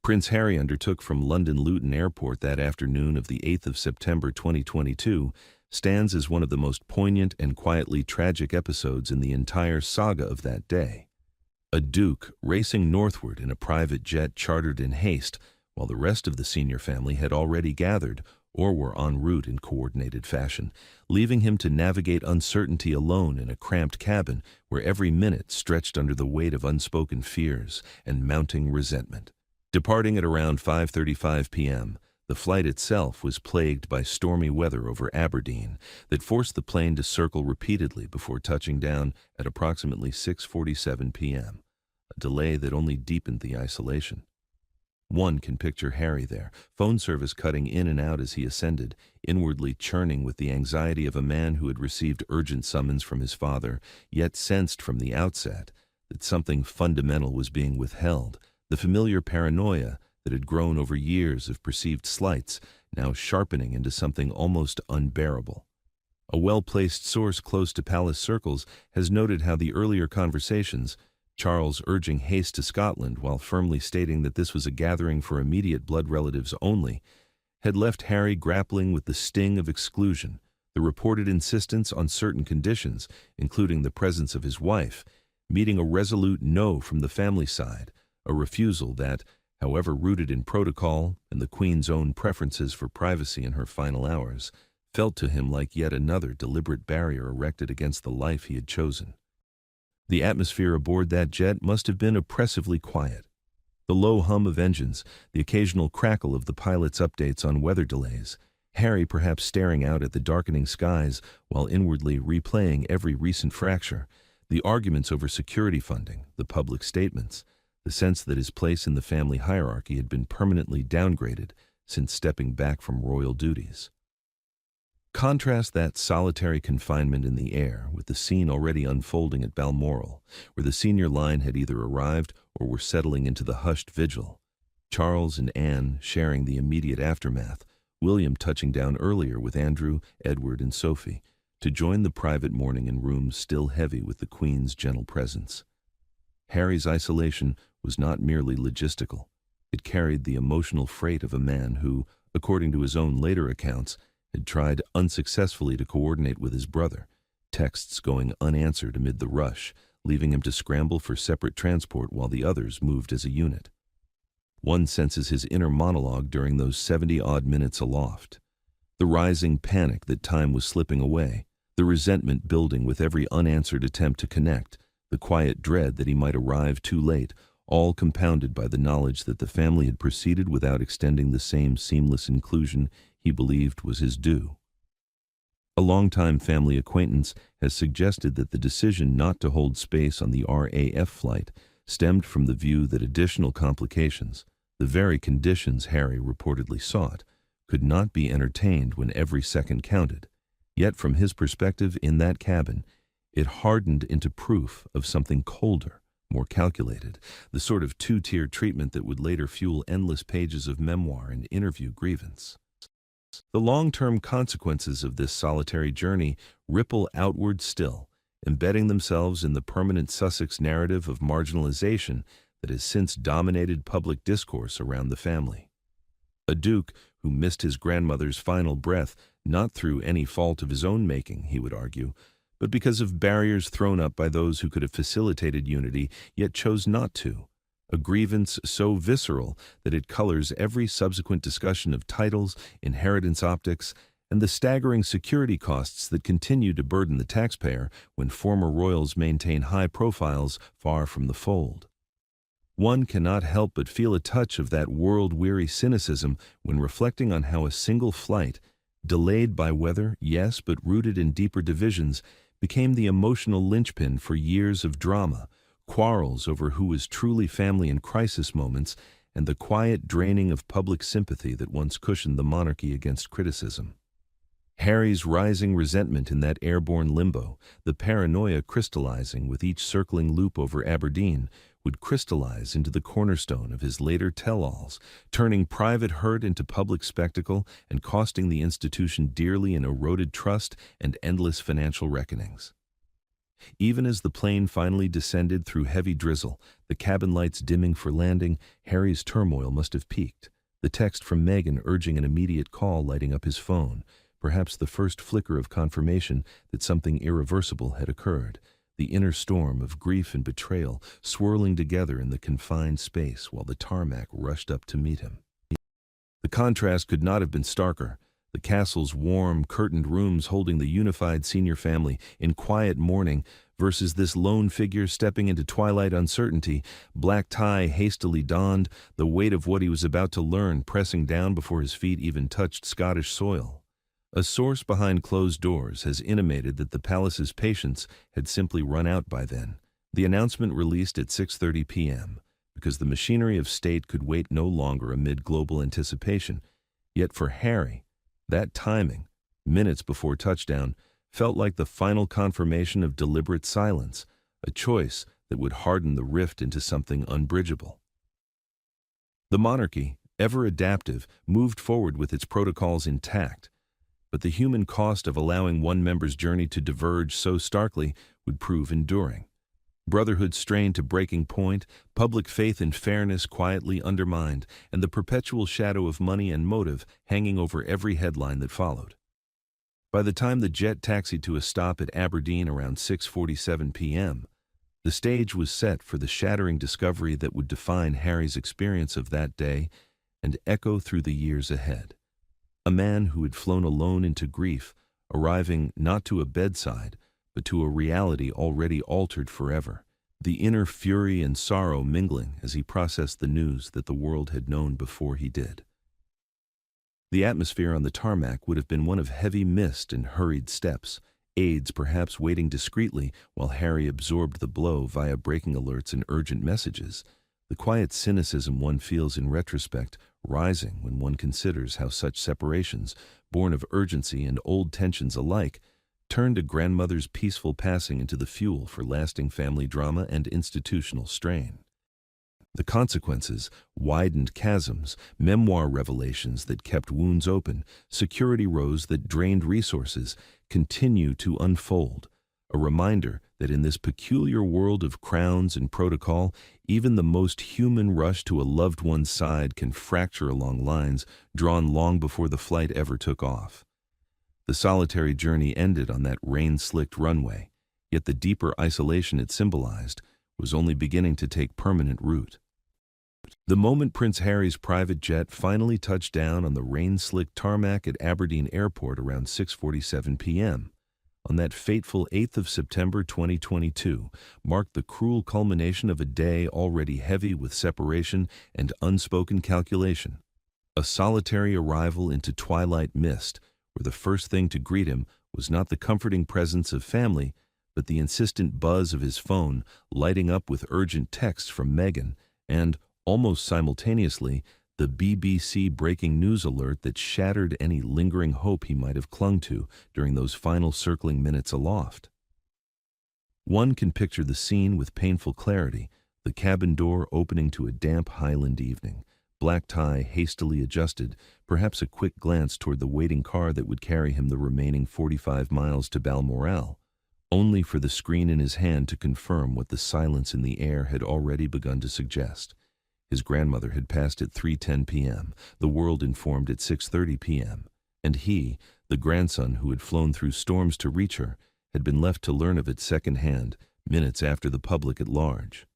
Prince Harry undertook from London Luton Airport that afternoon of the 8th of September 2022 stands as one of the most poignant and quietly tragic episodes in the entire saga of that day. A duke racing northward in a private jet chartered in haste, while the rest of the senior family had already gathered or were en route in coordinated fashion, leaving him to navigate uncertainty alone in a cramped cabin where every minute stretched under the weight of unspoken fears and mounting resentment. Departing at around 5:35 p.m., the flight itself was plagued by stormy weather over Aberdeen that forced the plane to circle repeatedly before touching down at approximately 6:47 p.m., a delay that only deepened the isolation. One can picture Harry there, phone service cutting in and out as he ascended, inwardly churning with the anxiety of a man who had received urgent summons from his father, yet sensed from the outset that something fundamental was being withheld, the familiar paranoia that had grown over years of perceived slights, now sharpening into something almost unbearable. A well-placed source close to palace circles has noted how the earlier conversations, Charles urging haste to Scotland while firmly stating that this was a gathering for immediate blood relatives only, had left Harry grappling with the sting of exclusion, the reported insistence on certain conditions, including the presence of his wife, meeting a resolute no from the family side, a refusal that, however rooted in protocol and the Queen's own preferences for privacy in her final hours, felt to him like yet another deliberate barrier erected against the life he had chosen. The atmosphere aboard that jet must have been oppressively quiet. The low hum of engines, the occasional crackle of the pilot's updates on weather delays, Harry perhaps staring out at the darkening skies while inwardly replaying every recent fracture, the arguments over security funding, the public statements, the sense that his place in the family hierarchy had been permanently downgraded since stepping back from royal duties. Contrast that solitary confinement in the air with the scene already unfolding at Balmoral, where the senior line had either arrived or were settling into the hushed vigil. Charles and Anne sharing the immediate aftermath, William touching down earlier with Andrew, Edward, and Sophie, to join the private mourning in rooms still heavy with the Queen's gentle presence. Harry's isolation was not merely logistical. It carried the emotional freight of a man who, according to his own later accounts, had tried unsuccessfully to coordinate with his brother, texts going unanswered amid the rush, leaving him to scramble for separate transport while the others moved as a unit. One senses his inner monologue during those 70-odd minutes aloft. The rising panic that time was slipping away, the resentment building with every unanswered attempt to connect, the quiet dread that he might arrive too late, all compounded by the knowledge that the family had proceeded without extending the same seamless inclusion he believed was his due. A longtime family acquaintance has suggested that the decision not to hold space on the RAF flight stemmed from the view that additional complications, the very conditions Harry reportedly sought, could not be entertained when every second counted. Yet from his perspective in that cabin, it hardened into proof of something colder, more calculated, the sort of two-tier treatment that would later fuel endless pages of memoir and interview grievance. The long-term consequences of this solitary journey ripple outward still, embedding themselves in the permanent Sussex narrative of marginalization that has since dominated public discourse around the family. A duke who missed his grandmother's final breath not through any fault of his own making, he would argue, but because of barriers thrown up by those who could have facilitated unity yet chose not to, a grievance so visceral that it colors every subsequent discussion of titles, inheritance optics, and the staggering security costs that continue to burden the taxpayer when former royals maintain high profiles far from the fold. One cannot help but feel a touch of that world-weary cynicism when reflecting on how a single flight, delayed by weather, yes, but rooted in deeper divisions, became the emotional linchpin for years of drama, quarrels over who was truly family in crisis moments, and the quiet draining of public sympathy that once cushioned the monarchy against criticism. Harry's rising resentment in that airborne limbo, the paranoia crystallizing with each circling loop over Aberdeen, would crystallize into the cornerstone of his later tell-alls, turning private hurt into public spectacle and costing the institution dearly in eroded trust and endless financial reckonings. Even as the plane finally descended through heavy drizzle, the cabin lights dimming for landing, Harry's turmoil must have peaked, the text from Meghan urging an immediate call lighting up his phone, perhaps the first flicker of confirmation that something irreversible had occurred, the inner storm of grief and betrayal swirling together in the confined space while the Tarmac rushed up to meet him. The contrast could not have been starker. The castle's warm, curtained rooms holding the unified senior family in quiet mourning versus this lone figure stepping into twilight uncertainty, black tie hastily donned, the weight of what he was about to learn pressing down before his feet even touched Scottish soil. A source behind closed doors has intimated that the palace's patience had simply run out by then. The announcement released at 6:30 p.m. because the machinery of state could wait no longer amid global anticipation. Yet for Harry, that timing, minutes before touchdown, felt like the final confirmation of deliberate silence, a choice that would harden the rift into something unbridgeable. The monarchy, ever adaptive, moved forward with its protocols intact, but the human cost of allowing one member's journey to diverge so starkly would prove enduring. Brotherhood strained to breaking point, public faith in fairness quietly undermined, and the perpetual shadow of money and motive hanging over every headline that followed. By the time the jet taxied to a stop at Aberdeen around 6:47 p.m., the stage was set for the shattering discovery that would define Harry's experience of that day and echo through the years ahead. A man who had flown alone into grief, arriving not to a bedside, but to a reality already altered forever, the inner fury and sorrow mingling as he processed the news that the world had known before he did. The atmosphere on the tarmac would have been one of heavy mist and hurried steps, aides perhaps waiting discreetly while Harry absorbed the blow via braking alerts and urgent messages, the quiet cynicism one feels in retrospect rising when one considers how such separations, born of urgency and old tensions alike, turned a grandmother's peaceful passing into the fuel for lasting family drama and institutional strain. The consequences, widened chasms, memoir revelations that kept wounds open, security rows that drained resources, continue to unfold, a reminder that in this peculiar world of crowns and protocol, even the most human rush to a loved one's side can fracture along lines drawn long before the flight ever took off. The solitary journey ended on that rain-slicked runway, yet the deeper isolation it symbolized was only beginning to take permanent root. The moment Prince Harry's private jet finally touched down on the rain-slicked tarmac at Aberdeen Airport around 6:47 p.m., on that fateful 8th of September 2022, marked the cruel culmination of a day already heavy with separation and unspoken calculation. A solitary arrival into twilight mist, where the first thing to greet him was not the comforting presence of family, but the insistent buzz of his phone lighting up with urgent texts from Megan, and, almost simultaneously, the BBC breaking news alert that shattered any lingering hope he might have clung to during those final circling minutes aloft. One can picture the scene with painful clarity, the cabin door opening to a damp Highland evening, black tie hastily adjusted, perhaps a quick glance toward the waiting car that would carry him the remaining 45 miles to Balmoral, only for the screen in his hand to confirm what the silence in the air had already begun to suggest. His grandmother had passed at 3:10 p.m., the world informed at 6:30 p.m., and he, the grandson who had flown through storms to reach her, had been left to learn of it second-hand, minutes after the public at large.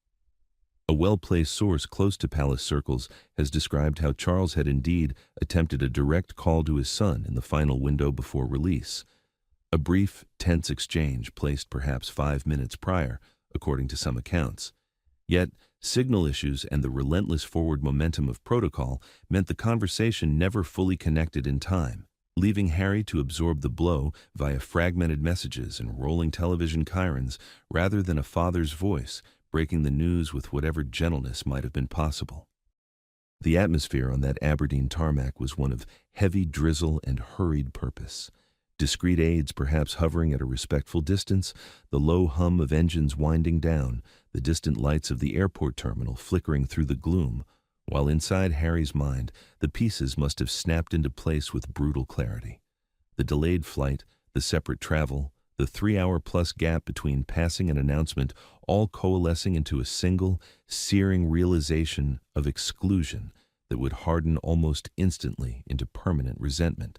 A well-placed source close to palace circles has described how Charles had indeed attempted a direct call to his son in the final window before release. A brief, tense exchange placed perhaps 5 minutes prior, according to some accounts. Yet, signal issues and the relentless forward momentum of protocol meant the conversation never fully connected in time, leaving Harry to absorb the blow via fragmented messages and rolling television chyrons rather than a father's voice breaking the news with whatever gentleness might have been possible. The atmosphere on that Aberdeen tarmac was one of heavy drizzle and hurried purpose. Discreet aides perhaps hovering at a respectful distance, the low hum of engines winding down, the distant lights of the airport terminal flickering through the gloom, while inside Harry's mind the pieces must have snapped into place with brutal clarity. The delayed flight, the separate travel, the 3-hour-plus gap between passing and announcement, all coalescing into a single, searing realization of exclusion that would harden almost instantly into permanent resentment.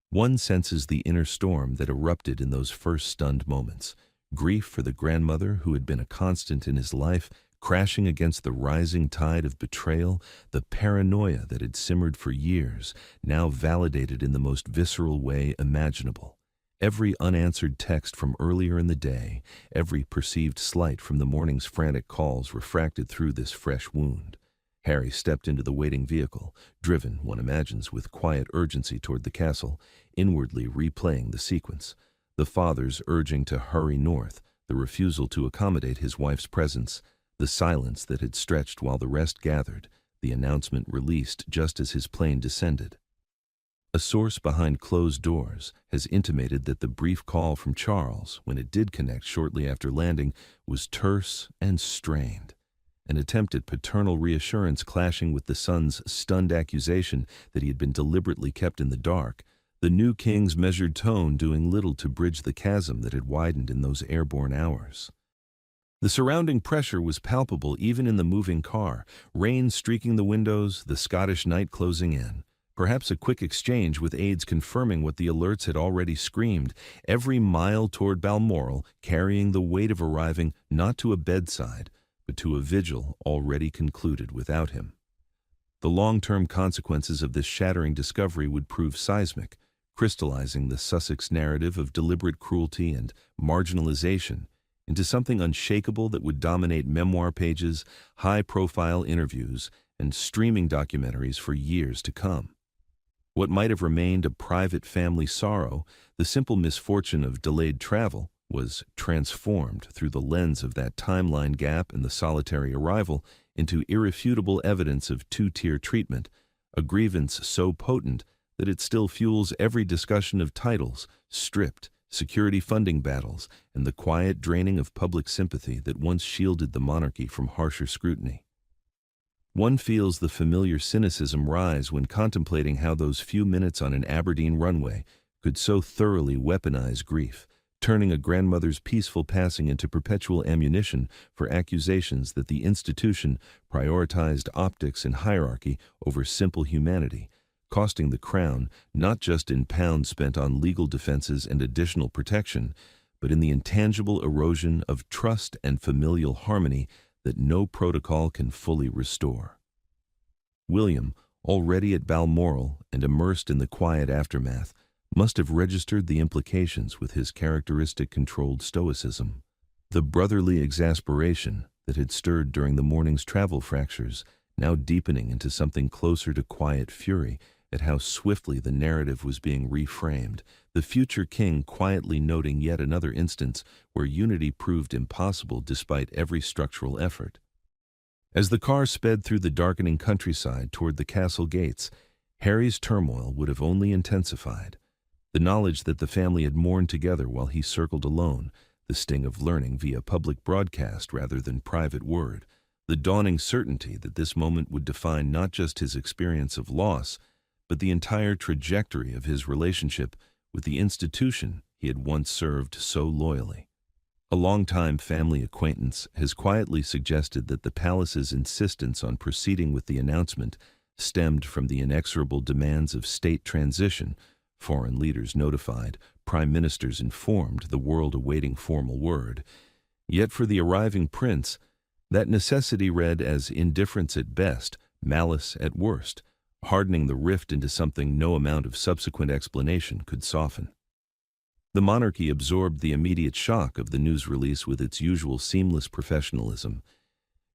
One senses the inner storm that erupted in those first stunned moments, grief for the grandmother who had been a constant in his life, crashing against the rising tide of betrayal, the paranoia that had simmered for years, now validated in the most visceral way imaginable. Every unanswered text from earlier in the day, every perceived slight from the morning's frantic calls refracted through this fresh wound. Harry stepped into the waiting vehicle, driven, one imagines, with quiet urgency toward the castle, inwardly replaying the sequence. The father's urging to hurry north, the refusal to accommodate his wife's presence, the silence that had stretched while the rest gathered, the announcement released just as his plane descended. A source behind closed doors has intimated that the brief call from Charles, when it did connect shortly after landing, was terse and strained. An attempt at paternal reassurance clashing with the son's stunned accusation that he had been deliberately kept in the dark, the new king's measured tone doing little to bridge the chasm that had widened in those airborne hours. The surrounding pressure was palpable even in the moving car, rain streaking the windows, the Scottish night closing in. Perhaps a quick exchange with aides confirming what the alerts had already screamed, every mile toward Balmoral carrying the weight of arriving not to a bedside, but to a vigil already concluded without him. The long-term consequences of this shattering discovery would prove seismic, crystallizing the Sussex narrative of deliberate cruelty and marginalization into something unshakable that would dominate memoir pages, high-profile interviews, and streaming documentaries for years to come. What might have remained a private family sorrow, the simple misfortune of delayed travel, was transformed through the lens of that timeline gap and the solitary arrival into irrefutable evidence of two-tier treatment, a grievance so potent that it still fuels every discussion of titles, stripped, security funding battles, and the quiet draining of public sympathy that once shielded the monarchy from harsher scrutiny. One feels the familiar cynicism rise when contemplating how those few minutes on an Aberdeen runway could so thoroughly weaponize grief, turning a grandmother's peaceful passing into perpetual ammunition for accusations that the institution prioritized optics and hierarchy over simple humanity, costing the crown not just in pounds spent on legal defenses and additional protection, but in the intangible erosion of trust and familial harmony that no protocol can fully restore. William, already at Balmoral and immersed in the quiet aftermath, must have registered the implications with his characteristic controlled stoicism. The brotherly exasperation that had stirred during the morning's travel fractures, now deepening into something closer to quiet fury at how swiftly the narrative was being reframed, the future king quietly noting yet another instance where unity proved impossible despite every structural effort. As the car sped through the darkening countryside toward the castle gates, Harry's turmoil would have only intensified. The knowledge that the family had mourned together while he circled alone, the sting of learning via public broadcast rather than private word, the dawning certainty that this moment would define not just his experience of loss, but the entire trajectory of his relationship with the institution he had once served so loyally. A longtime family acquaintance has quietly suggested that the palace's insistence on proceeding with the announcement stemmed from the inexorable demands of state transition, foreign leaders notified, prime ministers informed, the world awaiting formal word. Yet for the arriving prince, that necessity read as indifference at best, malice at worst, hardening the rift into something no amount of subsequent explanation could soften. The monarchy absorbed the immediate shock of the news release with its usual seamless professionalism,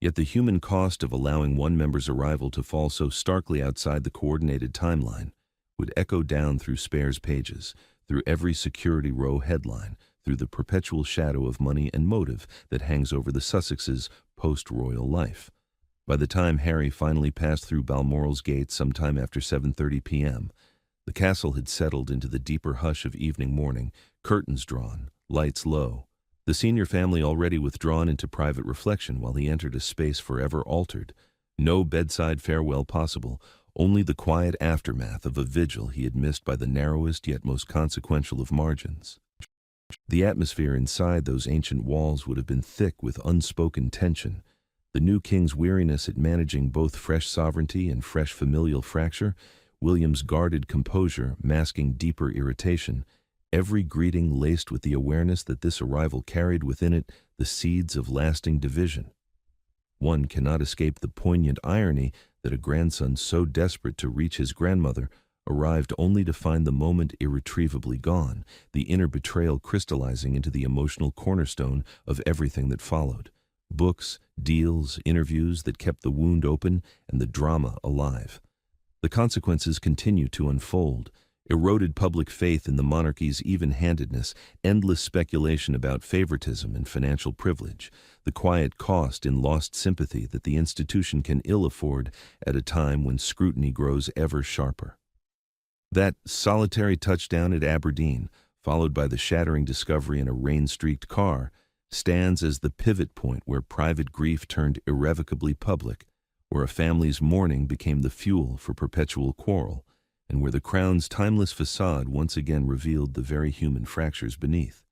yet the human cost of allowing one member's arrival to fall so starkly outside the coordinated timeline would echo down through Spare's pages, through every security row headline, through the perpetual shadow of money and motive that hangs over the Sussexes' post-royal life. By the time Harry finally passed through Balmoral's gates sometime after 7:30 p.m., the castle had settled into the deeper hush of evening mourning, curtains drawn, lights low, the senior family already withdrawn into private reflection while he entered a space forever altered. No bedside farewell possible, only the quiet aftermath of a vigil he had missed by the narrowest yet most consequential of margins. The atmosphere inside those ancient walls would have been thick with unspoken tension. The new king's weariness at managing both fresh sovereignty and fresh familial fracture, William's guarded composure masking deeper irritation, every greeting laced with the awareness that this arrival carried within it the seeds of lasting division. One cannot escape the poignant irony that a grandson so desperate to reach his grandmother arrived only to find the moment irretrievably gone, the inner betrayal crystallizing into the emotional cornerstone of everything that followed. Books, deals, interviews that kept the wound open and the drama alive. The consequences continue to unfold. Eroded public faith in the monarchy's even-handedness, endless speculation about favoritism and financial privilege, the quiet cost in lost sympathy that the institution can ill afford at a time when scrutiny grows ever sharper. That solitary touchdown at Aberdeen, followed by the shattering discovery in a rain-streaked car, stands as the pivot point where private grief turned irrevocably public, where a family's mourning became the fuel for perpetual quarrel, and where the crown's timeless facade once again revealed the very human fractures beneath.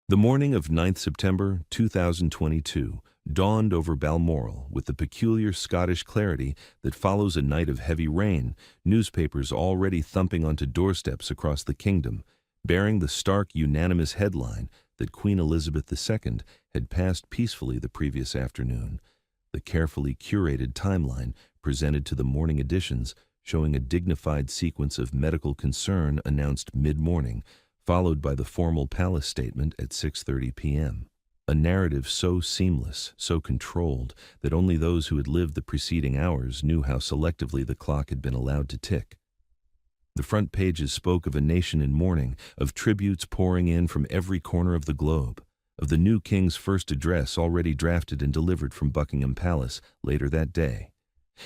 The morning of 9th September 2022 dawned over Balmoral with the peculiar Scottish clarity that follows a night of heavy rain, newspapers already thumping onto doorsteps across the kingdom, bearing the stark unanimous headline that Queen Elizabeth II had passed peacefully the previous afternoon. The carefully curated timeline presented to the morning editions showing a dignified sequence of medical concern announced mid-morning, followed by the formal palace statement at 6:30 p.m. A narrative so seamless, so controlled, that only those who had lived the preceding hours knew how selectively the clock had been allowed to tick. The front pages spoke of a nation in mourning, of tributes pouring in from every corner of the globe, of the new king's first address already drafted and delivered from Buckingham Palace later that day.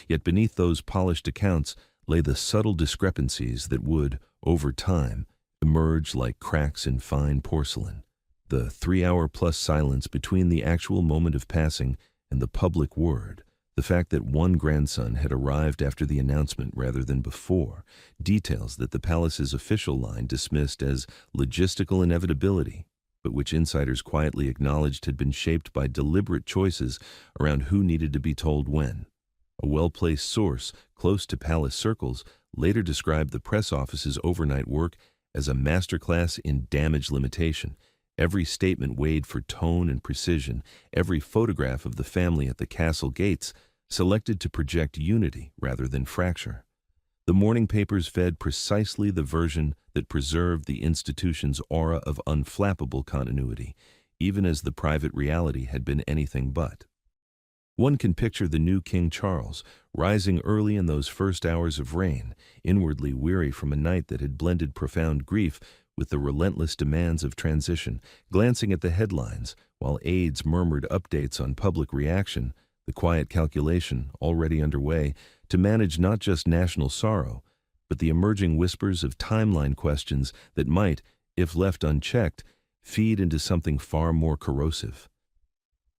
Yet beneath those polished accounts lay the subtle discrepancies that would, over time, emerge like cracks in fine porcelain. The 3-hour-plus silence between the actual moment of passing and the public word, the fact that one grandson had arrived after the announcement rather than before, details that the palace's official line dismissed as logistical inevitability, but which insiders quietly acknowledged had been shaped by deliberate choices around who needed to be told when. A well-placed source close to palace circles later described the press office's overnight work as a masterclass in damage limitation. Every statement weighed for tone and precision, every photograph of the family at the castle gates selected to project unity rather than fracture. The morning papers fed precisely the version that preserved the institution's aura of unflappable continuity, even as the private reality had been anything but. One can picture the new King Charles, rising early in those first hours of reign, inwardly weary from a night that had blended profound grief with the relentless demands of transition, glancing at the headlines, while aides murmured updates on public reaction, the quiet calculation, already underway, to manage not just national sorrow, but the emerging whispers of timeline questions that might, if left unchecked, feed into something far more corrosive.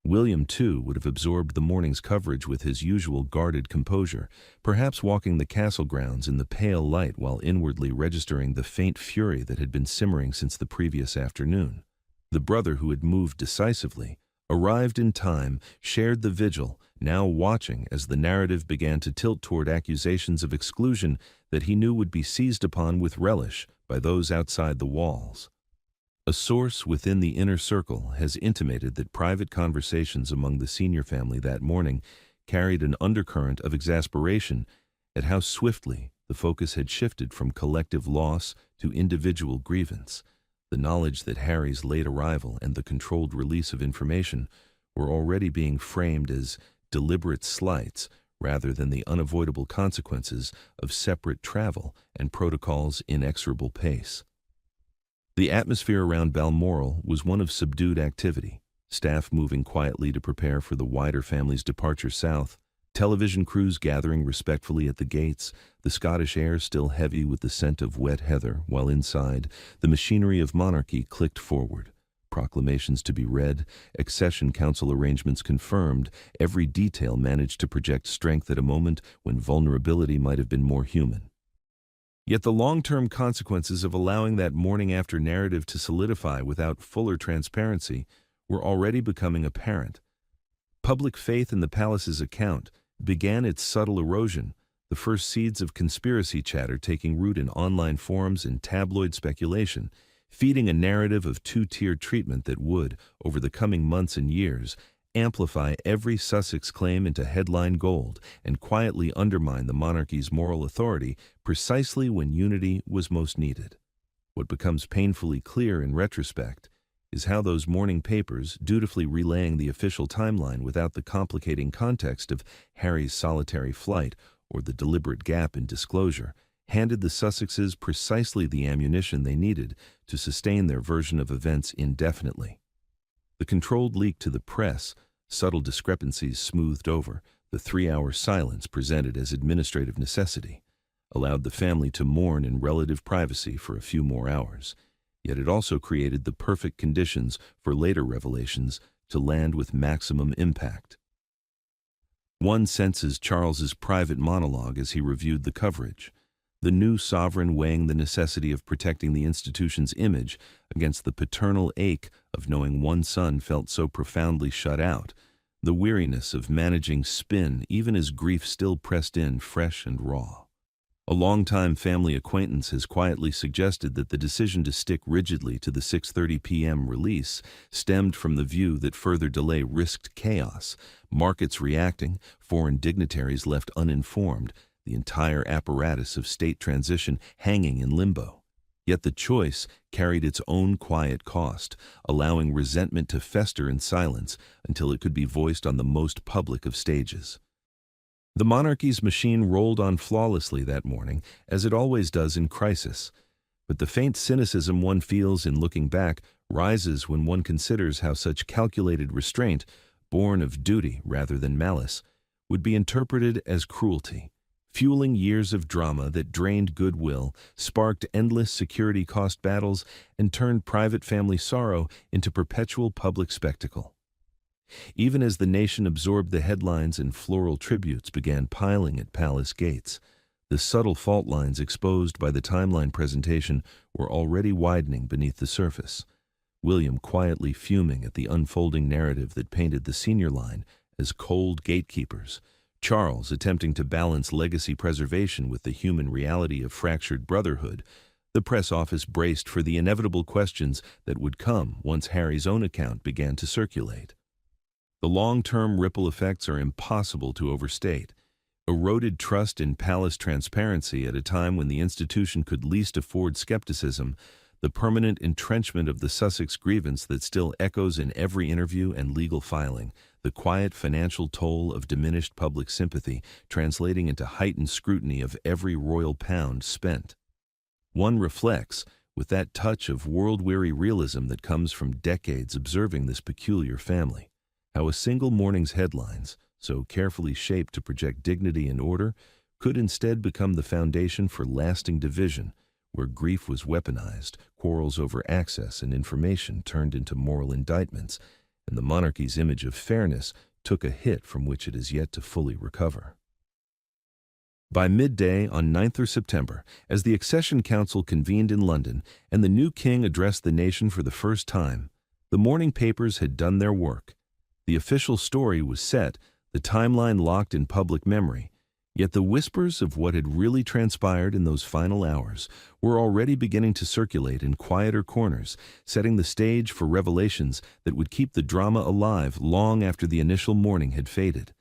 William, too, would have absorbed the morning's coverage with his usual guarded composure, perhaps walking the castle grounds in the pale light while inwardly registering the faint fury that had been simmering since the previous afternoon. The brother who had moved decisively, arrived in time, shared the vigil, now watching as the narrative began to tilt toward accusations of exclusion that he knew would be seized upon with relish by those outside the walls. A source within the inner circle has intimated that private conversations among the senior family that morning carried an undercurrent of exasperation at how swiftly the focus had shifted from collective loss to individual grievance. The knowledge that Harry's late arrival and the controlled release of information were already being framed as deliberate slights rather than the unavoidable consequences of separate travel and protocol's inexorable pace. The atmosphere around Balmoral was one of subdued activity, staff moving quietly to prepare for the wider family's departure south, television crews gathering respectfully at the gates, the Scottish air still heavy with the scent of wet heather, while inside, the machinery of monarchy clicked forward. Proclamations to be read, accession council arrangements confirmed, every detail managed to project strength at a moment when vulnerability might have been more human. Yet the long-term consequences of allowing that morning-after narrative to solidify without fuller transparency were already becoming apparent. Public faith in the palace's account began its subtle erosion, the first seeds of conspiracy chatter taking root in online forums and tabloid speculation, feeding a narrative of two-tiered treatment that would, over the coming months and years, amplify every Sussex claim into headline gold and quietly undermine the monarchy's moral authority precisely when unity was most needed. What becomes painfully clear in retrospect is how those morning papers, dutifully relaying the official timeline without the complicating context of Harry's solitary flight or the deliberate gap in disclosure, handed the Sussexes precisely the ammunition they needed to sustain their version of events indefinitely. The controlled leak to the press, subtle discrepancies smoothed over, the 3-hour silence presented as administrative necessity, allowed the family to mourn in relative privacy for a few more hours. Yet it also created the perfect conditions for later revelations to land with maximum impact. One senses Charles's private monologue as he reviewed the coverage, the new sovereign weighing the necessity of protecting the institution's image against the paternal ache of knowing one son felt so profoundly shut out, the weariness of managing spin even as grief still pressed in fresh and raw. A longtime family acquaintance has quietly suggested that the decision to stick rigidly to the 6:30 p.m. release stemmed from the view that further delay risked chaos, markets reacting, foreign dignitaries left uninformed, the entire apparatus of state transition hanging in limbo. Yet the choice carried its own quiet cost, allowing resentment to fester in silence until it could be voiced on the most public of stages. The monarchy's machine rolled on flawlessly that morning, as it always does in crisis. But the faint cynicism one feels in looking back rises when one considers how such calculated restraint, born of duty rather than malice, would be interpreted as cruelty, fueling years of drama that drained goodwill, sparked endless security cost battles, and turned private family sorrow into perpetual public spectacle. Even as the nation absorbed the headlines and floral tributes began piling at palace gates, the subtle fault lines exposed by the timeline presentation were already widening beneath the surface. William quietly fuming at the unfolding narrative that painted the senior line as cold gatekeepers, Charles attempting to balance legacy preservation with the human reality of fractured brotherhood, the press office braced for the inevitable questions that would come once Harry's own account began to circulate. The long-term ripple effects are impossible to overstate. eroded trust in palace transparency at a time when the institution could least afford skepticism, the permanent entrenchment of the Sussex grievance that still echoes in every interview and legal filing, the quiet financial toll of diminished public sympathy translating into heightened scrutiny of every royal pound spent. One reflects, with that touch of world-weary realism that comes from decades observing this peculiar family, how a single morning's headlines, so carefully shaped to project dignity and order, could instead become the foundation for lasting division, where grief was weaponized, quarrels over access and information turned into moral indictments, and the monarchy's image of fairness took a hit from which it is yet to fully recover. By midday on 9th September, as the Accession Council convened in London and the new king addressed the nation for the first time, the morning papers had done their work. The official story was set, the timeline locked in public memory, yet the whispers of what had really transpired in those final hours were already beginning to circulate in quieter corners, setting the stage for revelations that would keep the drama alive long after the initial mourning had faded.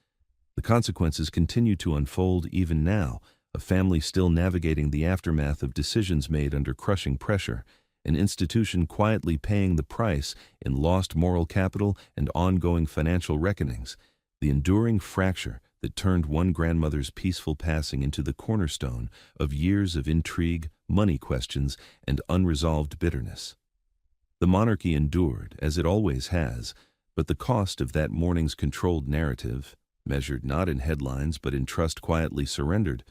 The consequences continue to unfold even now, a family still navigating the aftermath of decisions made under crushing pressure, an institution quietly paying the price in lost moral capital and ongoing financial reckonings, the enduring fracture that turned one grandmother's peaceful passing into the cornerstone of years of intrigue, money questions, and unresolved bitterness. The monarchy endured, as it always has, but the cost of that morning's controlled narrative, measured not in headlines but in trust quietly surrendered,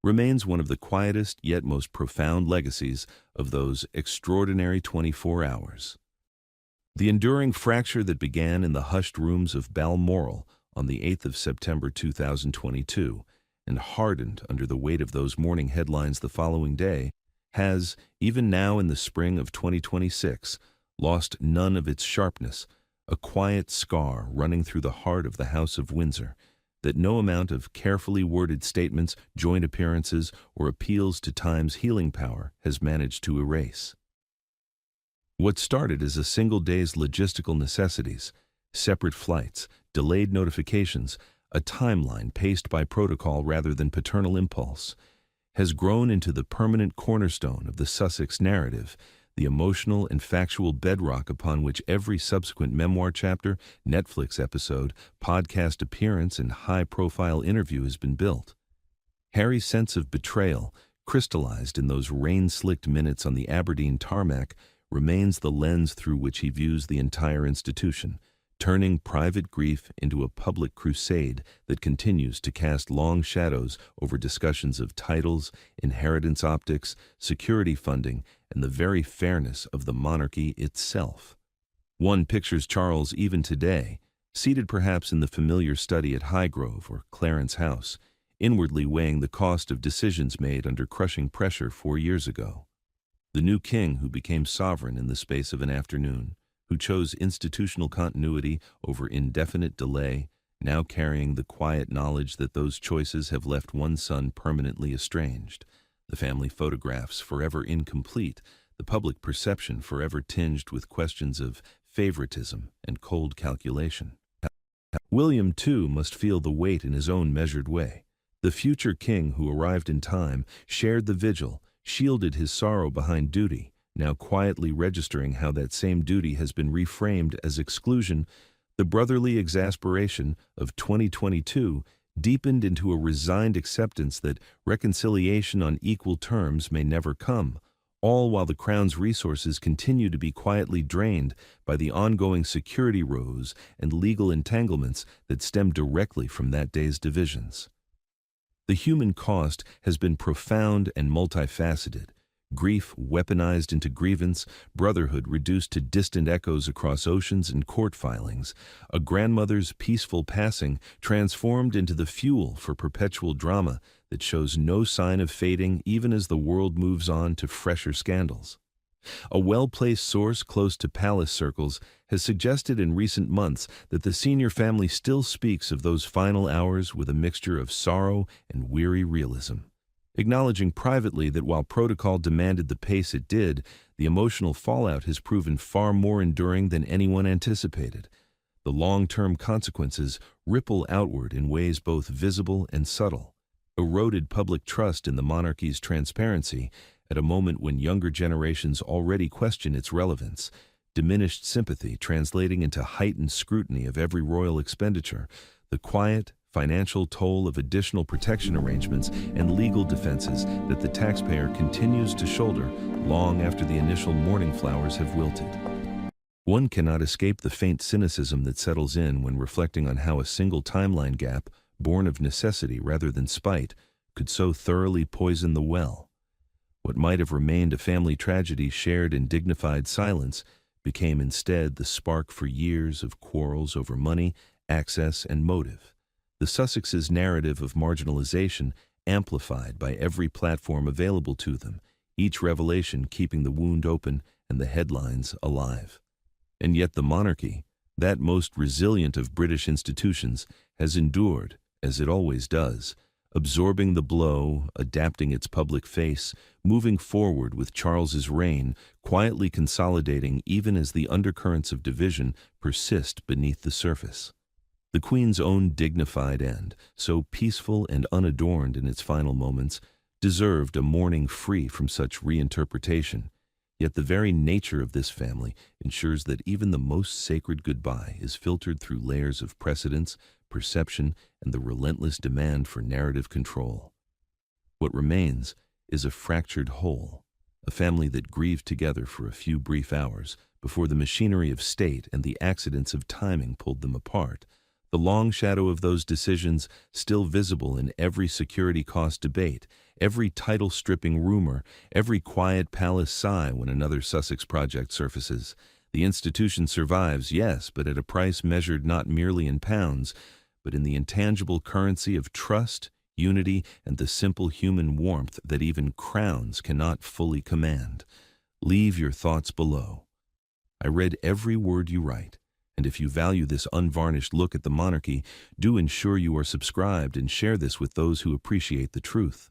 remains one of the quietest yet most profound legacies of those extraordinary 24 hours. The enduring fracture that began in the hushed rooms of Balmoral on the 8th of September 2022 and hardened under the weight of those morning headlines the following day has, even now in the spring of 2026, lost none of its sharpness, a quiet scar running through the heart of the House of Windsor that no amount of carefully worded statements, joint appearances, or appeals to time's healing power has managed to erase. What started as a single day's logistical necessities, separate flights, delayed notifications, a timeline paced by protocol rather than paternal impulse, has grown into the permanent cornerstone of the Sussex narrative, the emotional and factual bedrock upon which every subsequent memoir chapter, Netflix episode, podcast appearance, and high-profile interview has been built. Harry's sense of betrayal, crystallized in those rain-slicked minutes on the Aberdeen tarmac, remains the lens through which he views the entire institution, turning private grief into a public crusade that continues to cast long shadows over discussions of titles, inheritance optics, security funding, and the very fairness of the monarchy itself. One pictures Charles even today, seated perhaps in the familiar study at Highgrove or Clarence House, inwardly weighing the cost of decisions made under crushing pressure 4 years ago. The new king who became sovereign in the space of an afternoon, who chose institutional continuity over indefinite delay, now carrying the quiet knowledge that those choices have left one son permanently estranged, the family photographs forever incomplete, the public perception forever tinged with questions of favoritism and cold calculation. William, too, must feel the weight in his own measured way. The future king who arrived in time shared the vigil, shielded his sorrow behind duty, now quietly registering how that same duty has been reframed as exclusion. The brotherly exasperation of 2022 deepened into a resigned acceptance that reconciliation on equal terms may never come, all while the Crown's resources continue to be quietly drained by the ongoing security rows and legal entanglements that stem directly from that day's divisions. The human cost has been profound and multifaceted. Grief weaponized into grievance, brotherhood reduced to distant echoes across oceans and court filings, a grandmother's peaceful passing transformed into the fuel for perpetual drama that shows no sign of fading even as the world moves on to fresher scandals. A well-placed source close to palace circles has suggested in recent months that the senior family still speaks of those final hours with a mixture of sorrow and weary realism, acknowledging privately that while protocol demanded the pace it did, the emotional fallout has proven far more enduring than anyone anticipated. The long-term consequences ripple outward in ways both visible and subtle. eroded public trust in the monarchy's transparency at a moment when younger generations already question its relevance, diminished sympathy translating into heightened scrutiny of every royal expenditure, the quiet, financial toll of additional protection arrangements and legal defenses that the taxpayer continues to shoulder long after the initial mourning flowers have wilted. One cannot escape the faint cynicism that settles in when reflecting on how a single timeline gap, born of necessity rather than spite, could so thoroughly poison the well. What might have remained a family tragedy shared in dignified silence became instead the spark for years of quarrels over money, access, and motive. The Sussexes' narrative of marginalization amplified by every platform available to them, each revelation keeping the wound open and the headlines alive. And yet the monarchy, that most resilient of British institutions, has endured, as it always does, absorbing the blow, adapting its public face, moving forward with Charles's reign, quietly consolidating even as the undercurrents of division persist beneath the surface. The Queen's own dignified end, so peaceful and unadorned in its final moments, deserved a mourning free from such reinterpretation. Yet the very nature of this family ensures that even the most sacred goodbye is filtered through layers of precedence, perception, and the relentless demand for narrative control. What remains is a fractured whole, a family that grieved together for a few brief hours before the machinery of state and the accidents of timing pulled them apart. The long shadow of those decisions still visible in every security cost debate, every title-stripping rumor, every quiet palace sigh when another Sussex project surfaces. The institution survives, yes, but at a price measured not merely in pounds, but in the intangible currency of trust, unity, and the simple human warmth that even crowns cannot fully command. Leave your thoughts below. I read every word you write. And if you value this unvarnished look at the monarchy, do ensure you are subscribed and share this with those who appreciate the truth.